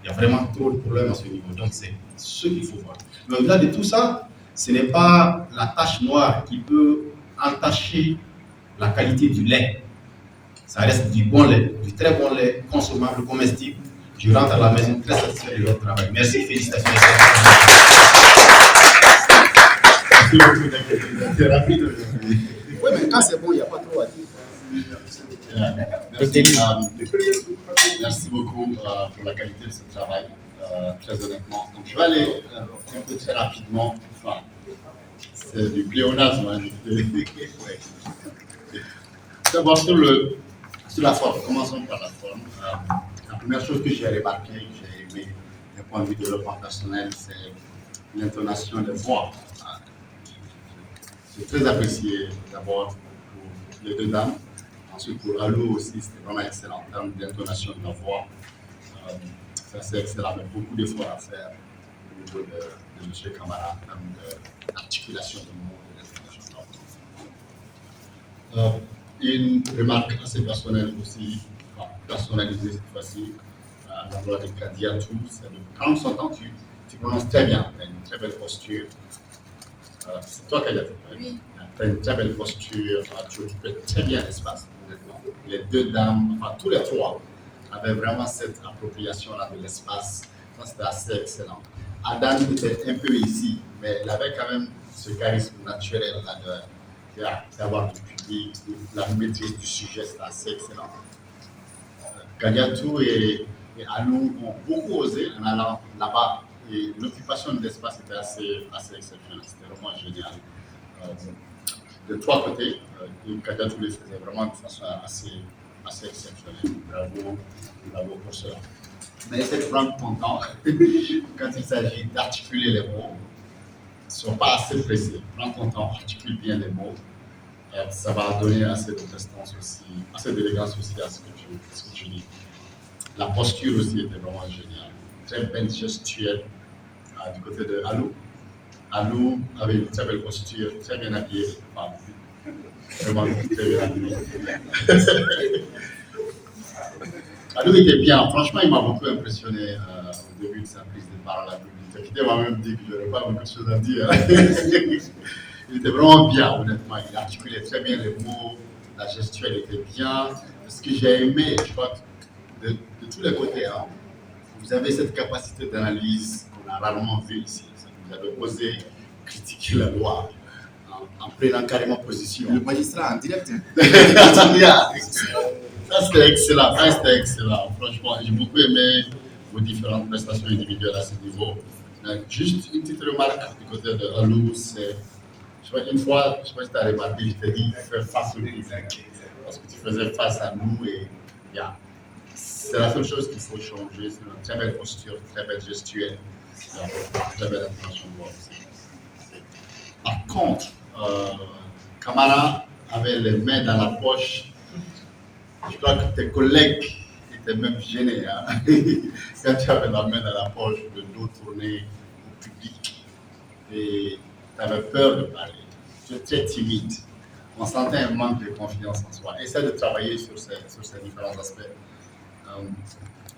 Il y a vraiment trop de problèmes à ce niveau. Donc, c'est ce qu'il faut voir. Mais au-delà de tout ça, ce n'est pas la tache noire qui peut entacher la qualité du lait. Ça reste du bon lait, du très bon lait, consommable, comestible. Je rentre à la maison très satisfait de votre travail. Merci, félicitations. C'est rapide. Oui, mais quand c'est bon, il n'y a pas trop à dire. Merci beaucoup pour la qualité de ce travail, très honnêtement. Donc, je vais aller un peu très rapidement. Enfin, c'est du pléonasme. Hein. D'abord, sur la forme. Commençons par la forme. La première chose que j'ai remarqué, que j'ai aimé d'un point de vue de développement personnel, c'est l'intonation des voix. J'ai très apprécié d'abord pour les deux dames. Ensuite, pour Alou aussi, c'était vraiment excellent en termes d'intonation de la voix. C'est excellent, mais beaucoup d'efforts à faire au niveau de M. Camara en termes d'articulation de mots et d'intonation de la voix. Une remarque assez personnelle aussi, enfin, personnalisée cette fois-ci, à l'endroit de Kadiatou, c'est que quand on s'entend, tu prononces très bien, tu as une très belle posture. C'est toi, Kadiatou, oui. Tu as une très belle posture, tu occupes très bien l'espace. Les deux dames, enfin tous les trois, avaient vraiment cette appropriation-là de l'espace. Ça, c'était assez excellent. Adam était un peu ici, mais il avait quand même ce charisme naturel-là d'avoir du public, la maîtrise du sujet, c'était assez excellent. Kadiatou et Alou ont beaucoup osé en allant là-bas, et l'occupation de l'espace était assez exceptionnelle, c'était vraiment génial. De trois côtés, Kadiatou les faisait vraiment de façon assez exceptionnelle. Bravo pour cela. Mais c'est vraiment content quand il s'agit d'articuler les mots. Ils ne sont pas assez pressés. Prends ton temps, articule bien les mots. Ça va donner assez de prestance aussi, assez d'élégance aussi à ce que tu dis. La posture aussi était vraiment géniale. Très belle gestuelle du côté de Alou. Alou avait une très belle posture, très bien habillé. Enfin, vraiment très bien habillé. Alou était bien. Franchement, il m'a beaucoup impressionné au début de sa prise de parole à la bibliothèque. Il m'a même dit que je n'aurais pas beaucoup de choses à dire. Il était vraiment bien, honnêtement. Il articulait très bien les mots. La gestuelle était bien. Ce que j'ai aimé, je crois, de tous les côtés, hein, vous avez cette capacité d'analyse qu'on a rarement vue ici. Vous avez osé critiquer la loi en prenant carrément position. Le magistrat en direct. Ça, c'était excellent. Franchement, j'ai beaucoup aimé vos différentes prestations individuelles à ce niveau. Juste une petite remarque du côté de Alou, c'est, une fois, je sais pas si tu as remarqué, je t'ai dit, fais face au public. Parce que tu faisais face à nous et c'est la seule chose qu'il faut changer. C'est une très belle posture, très belle gestuelle, très belle intention de voix aussi. Par contre, Camara avait les mains dans la poche. Je crois que tes collègues étaient même gênés. Hein? Quand tu avais la main dans la poche, le dos tourné au public et tu avais peur de parler. Tu es très timide. on sentait un manque de confiance en soi. Essaie de travailler sur ces différents aspects.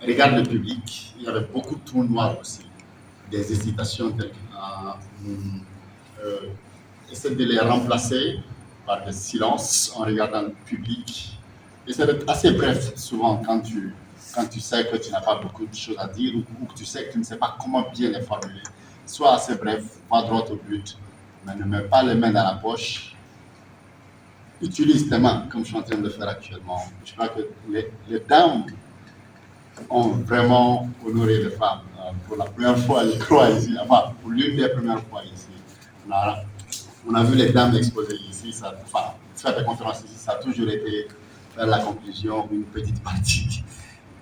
Regarde le public, il y avait beaucoup de trous noirs aussi, des hésitations telles essaie de les remplacer par des silences en regardant le public. Essaie d'être assez bref souvent quand tu sais que tu n'as pas beaucoup de choses à dire ou que tu sais que tu ne sais pas comment bien les formuler. Sois assez bref, va droit au but, mais ne mets pas les mains dans la poche. Utilise tes mains, comme je suis en train de faire actuellement. Je crois que les dames ont vraiment honoré les femmes. Pour la première fois, je crois, ici, enfin, pour l'une des premières fois ici. On a vu les dames exposées ici, faire des conférences ici, ça a toujours été faire la conclusion, une petite partie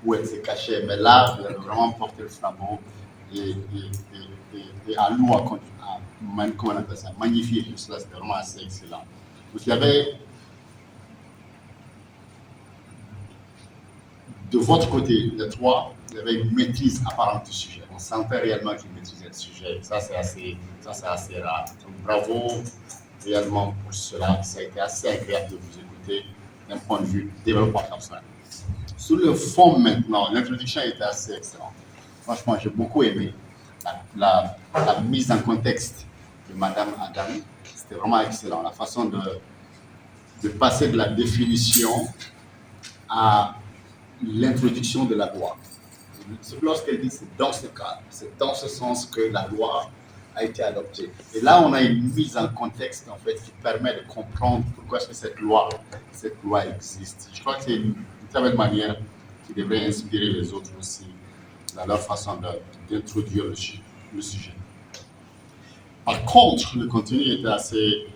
où elles se cachaient. Mais là, vous avez vraiment porté le flambeau et Alou a magnifié tout cela, c'était vraiment assez excellent. Vous avez de votre côté, les trois, vous avez une maîtrise apparente du sujet. On sentait réellement qu'ils maîtrisaient le sujet. Ça, c'est assez rare. Donc, bravo réellement pour cela. Ça a été assez agréable de vous écouter d'un point de vue développement personnel. Sur le fond maintenant, l'introduction était assez excellente. Franchement, j'ai beaucoup aimé la mise en contexte de Madame Adam. C'était vraiment excellent. La façon de passer de la définition à l'introduction de la loi. Lorsqu'elle dit c'est dans ce cadre, c'est dans ce sens que la loi a été adoptée. Et là, on a une mise en contexte en fait qui permet de comprendre pourquoi est-ce que cette loi existe. Je crois que c'est une très belle manière qui devrait inspirer les autres aussi dans leur façon d'introduire le sujet. Par contre, le contenu était assez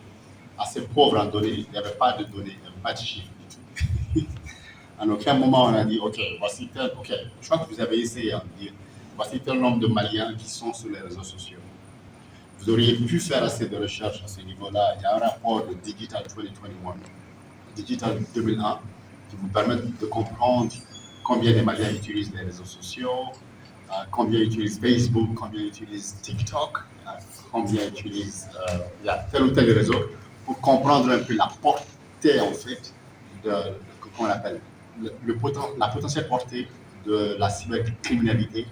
pauvre en données. Il n'y avait pas de données, il n'y avait pas de chiffres du tout. En aucun moment, on a dit, OK, je crois que vous avez essayé de dire, voici tel nombre de Maliens qui sont sur les réseaux sociaux. Vous auriez pu faire assez de recherche à ce niveau-là. Il y a un rapport de Digital 2021, Digital 2001, qui vous permet de comprendre combien les Maliens utilisent les réseaux sociaux, combien utilisent Facebook, combien utilisent TikTok, combien utilisent tel ou tel réseau, pour comprendre un peu la portée, en fait, comment on appelle, la potentielle portée de la cybercriminalité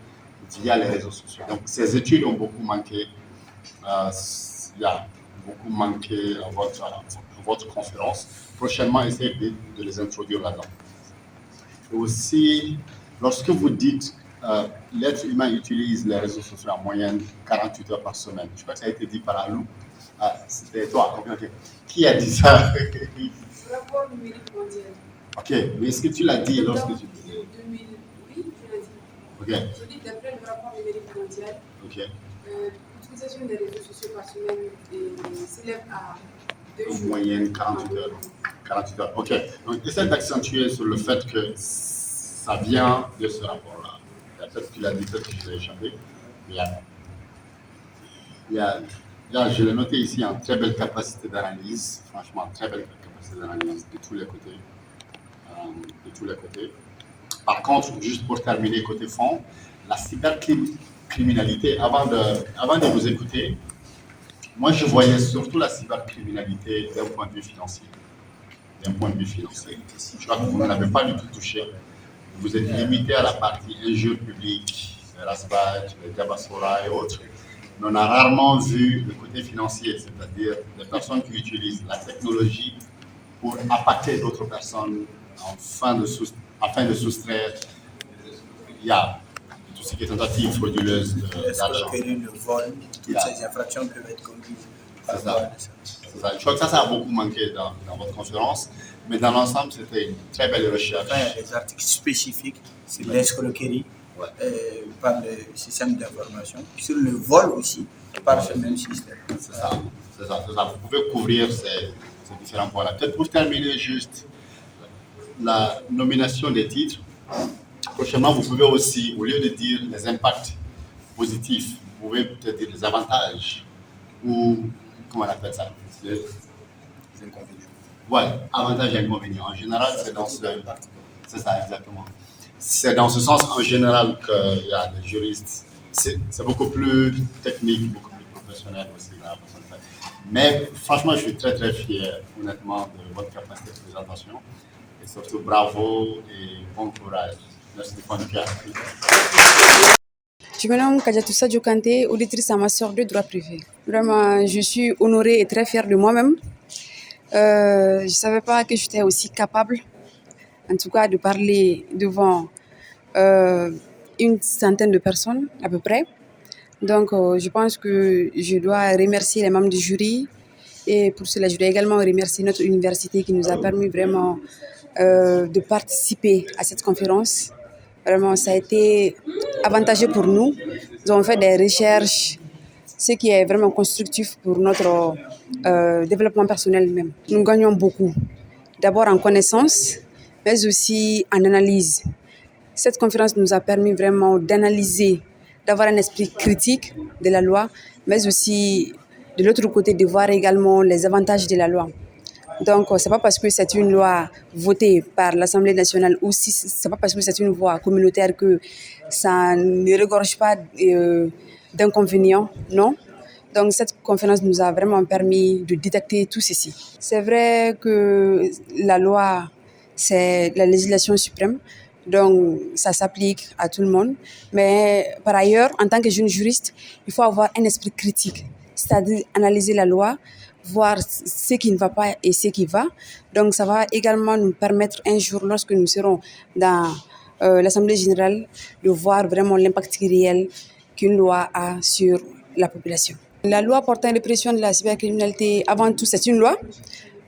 via les réseaux sociaux. Donc, ces études ont beaucoup manqué. Il y a beaucoup manqué à votre conférence. Prochainement, essayez de les introduire là-dedans. Et aussi, lorsque vous dites l'être humain utilise les réseaux sociaux en moyenne 48 heures par semaine, je crois que ça a été dit par Alou. C'était toi. Okay. Qui a dit ça? Le rapport numérique mondial. Ok, mais est-ce que tu l'as dit lorsque tu disais? 2008, je l'ai dit. Ok. Je dis d'après le rapport numérique mondial, l'utilisation des réseaux sociaux par semaine s'élève à 2 jours. En moyenne 48 heures. 48 heures, ok. Donc, essaie d'accentuer sur le fait que ça vient de ce rapport-là. Peut-être que tu l'as dit, peut-être que je l'ai échappé. Je l'ai noté ici en très belle capacité d'analyse. Franchement, très belle capacité d'analyse de tous les côtés. Par contre, juste pour terminer côté fond, la cybercriminalité, avant de vous écouter, moi je voyais surtout la cybercriminalité d'un point de vue financier. Je crois que vous n'en avez pas du tout touché. Vous êtes limité à la partie injure publique, les Rasbach, les Diabassora et autres. Mais on a rarement vu le côté financier, c'est-à-dire les personnes qui utilisent la technologie pour impacter d'autres personnes afin de soustraire tout ce qui est tentative frauduleuse d'argent. Le vol, toutes ces infractions peuvent être commises. C'est ça. Je crois que ça a beaucoup manqué dans votre conférence, mais dans l'ensemble, c'était une très belle recherche. Les articles spécifiques sur l'escroquerie par le système d'information, sur le vol aussi par ce même système. C'est ça. Vous pouvez couvrir ces différents points-là. Peut-être pour terminer juste la nomination des titres, prochainement, vous pouvez aussi, au lieu de dire les impacts positifs, vous pouvez peut-être dire les avantages ou, comment on appelle ça? Les inconvénients. Ouais, avantages et inconvénients. En général, c'est dans ce... C'est ça, exactement. C'est dans ce sens, en général, qu'il y a des juristes. C'est beaucoup plus technique, beaucoup plus professionnelle aussi dans la façon de faire. Mais franchement, je suis très très fier, honnêtement, de votre capacité de présentation. Et surtout, bravo et bon courage. Merci de prendre care. Je me nomme Kadiatou Sadio Kanté, auditrice en master de droit privé. Vraiment, je suis honorée et très fière de moi-même. Je ne savais pas que j'étais aussi capable, en tout cas, de parler devant une centaine de personnes à peu près. Donc, je pense que je dois remercier les membres du jury. Et pour cela, je dois également remercier notre université qui nous a permis vraiment de participer à cette conférence. Vraiment, ça a été avantageux pour nous. Nous avons fait des recherches, ce qui est vraiment constructif pour notre développement personnel même. Nous gagnons beaucoup. D'abord en connaissance, mais aussi en analyse. Cette conférence nous a permis vraiment d'analyser, d'avoir un esprit critique de la loi, mais aussi de l'autre côté de voir également les avantages de la loi. Donc, c'est pas parce que c'est une loi votée par l'Assemblée nationale ou si c'est pas parce que c'est une loi communautaire que ça ne regorge pas d'inconvénients, non. Donc, cette conférence nous a vraiment permis de détecter tout ceci. C'est vrai que la loi, c'est la législation suprême, donc ça s'applique à tout le monde. Mais par ailleurs, en tant que jeune juriste, il faut avoir un esprit critique, c'est-à-dire analyser la loi, voir ce qui ne va pas et ce qui va. Donc, ça va également nous permettre un jour, lorsque nous serons dans l'Assemblée générale, de voir vraiment l'impact réel qu'une loi a sur la population. La loi portant répression de la cybercriminalité, avant tout, c'est une loi.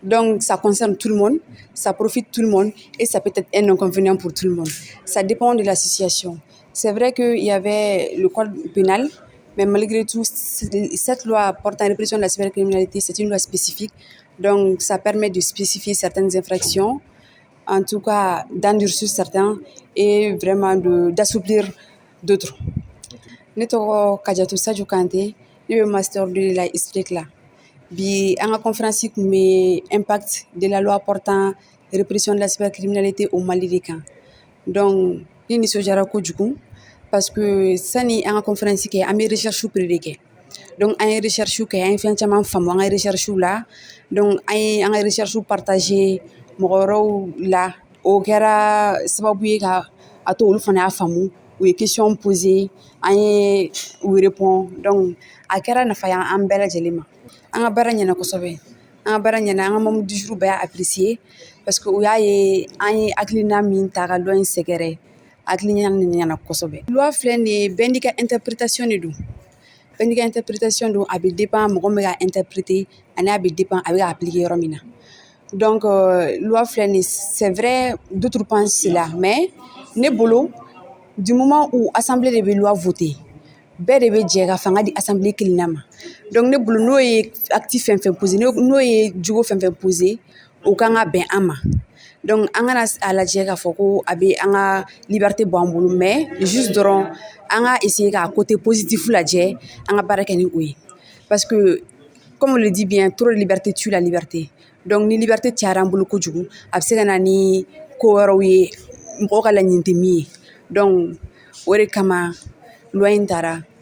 Donc, ça concerne tout le monde, ça profite tout le monde et ça peut être un inconvénient pour tout le monde. Ça dépend de la situation. C'est vrai qu'il y avait le code pénal, mais malgré tout, cette loi portant répression de la cybercriminalité, c'est une loi spécifique. Donc, ça permet de spécifier certaines infractions, en tout cas d'endurcir certains et vraiment d'assouplir d'autres. Neto Kadiatou Sadio Kanté, le master de la explique là. Bi à la conférence mais impact de la loi portant répression de la cybercriminalité au Mali de Camp. Donc, il n'y a pas de parce que ça n'est en conférence qui est à mes recherches prédéquées. Donc, en recherche qui est infiniment femme, en recherche là, donc en recherche partagée, mon là, au kera sababu ka ato olu fana famu ou les questions posées, ou répond. Donc, à kera na fa en belle jelima. En baranya na kosobe. En baranya na en mom du jour ba apprécier parce que oya ye en aklina min taga loin segere. Aklina na kosobe. Loi flene bendika interprétation de bendika interprétation do abi dépend mo ga interpréter ani abi dépend abi appliquer romina. Donc loi flene c'est vrai d'autres pensent cela mais ne bolo du moment où assemblée de loi votée bɛɛ de bɛ jɛ ka fanga di assemblée kelen ma donc ne bolo n'o ye acte fɛn fɛn posé n'o ye jogo fɛn fɛn posé o kan ka bɛn an ma donc an kana a lajɛ k'a fɔ ko a bɛ an ka liberté bɔ an bolo mais juste dɔrɔn an ka essayer k'a côté positif lajɛ an ka baara kɛ ni o ye parce que comme on le dit bien trop de liberté tue la liberté donc ni liberté cayara an bolo kojugu a bɛ se ka na ni ko wɛrɛw ye mɔgɔw ka laɲini tɛ min ye donc o de kama loi in taara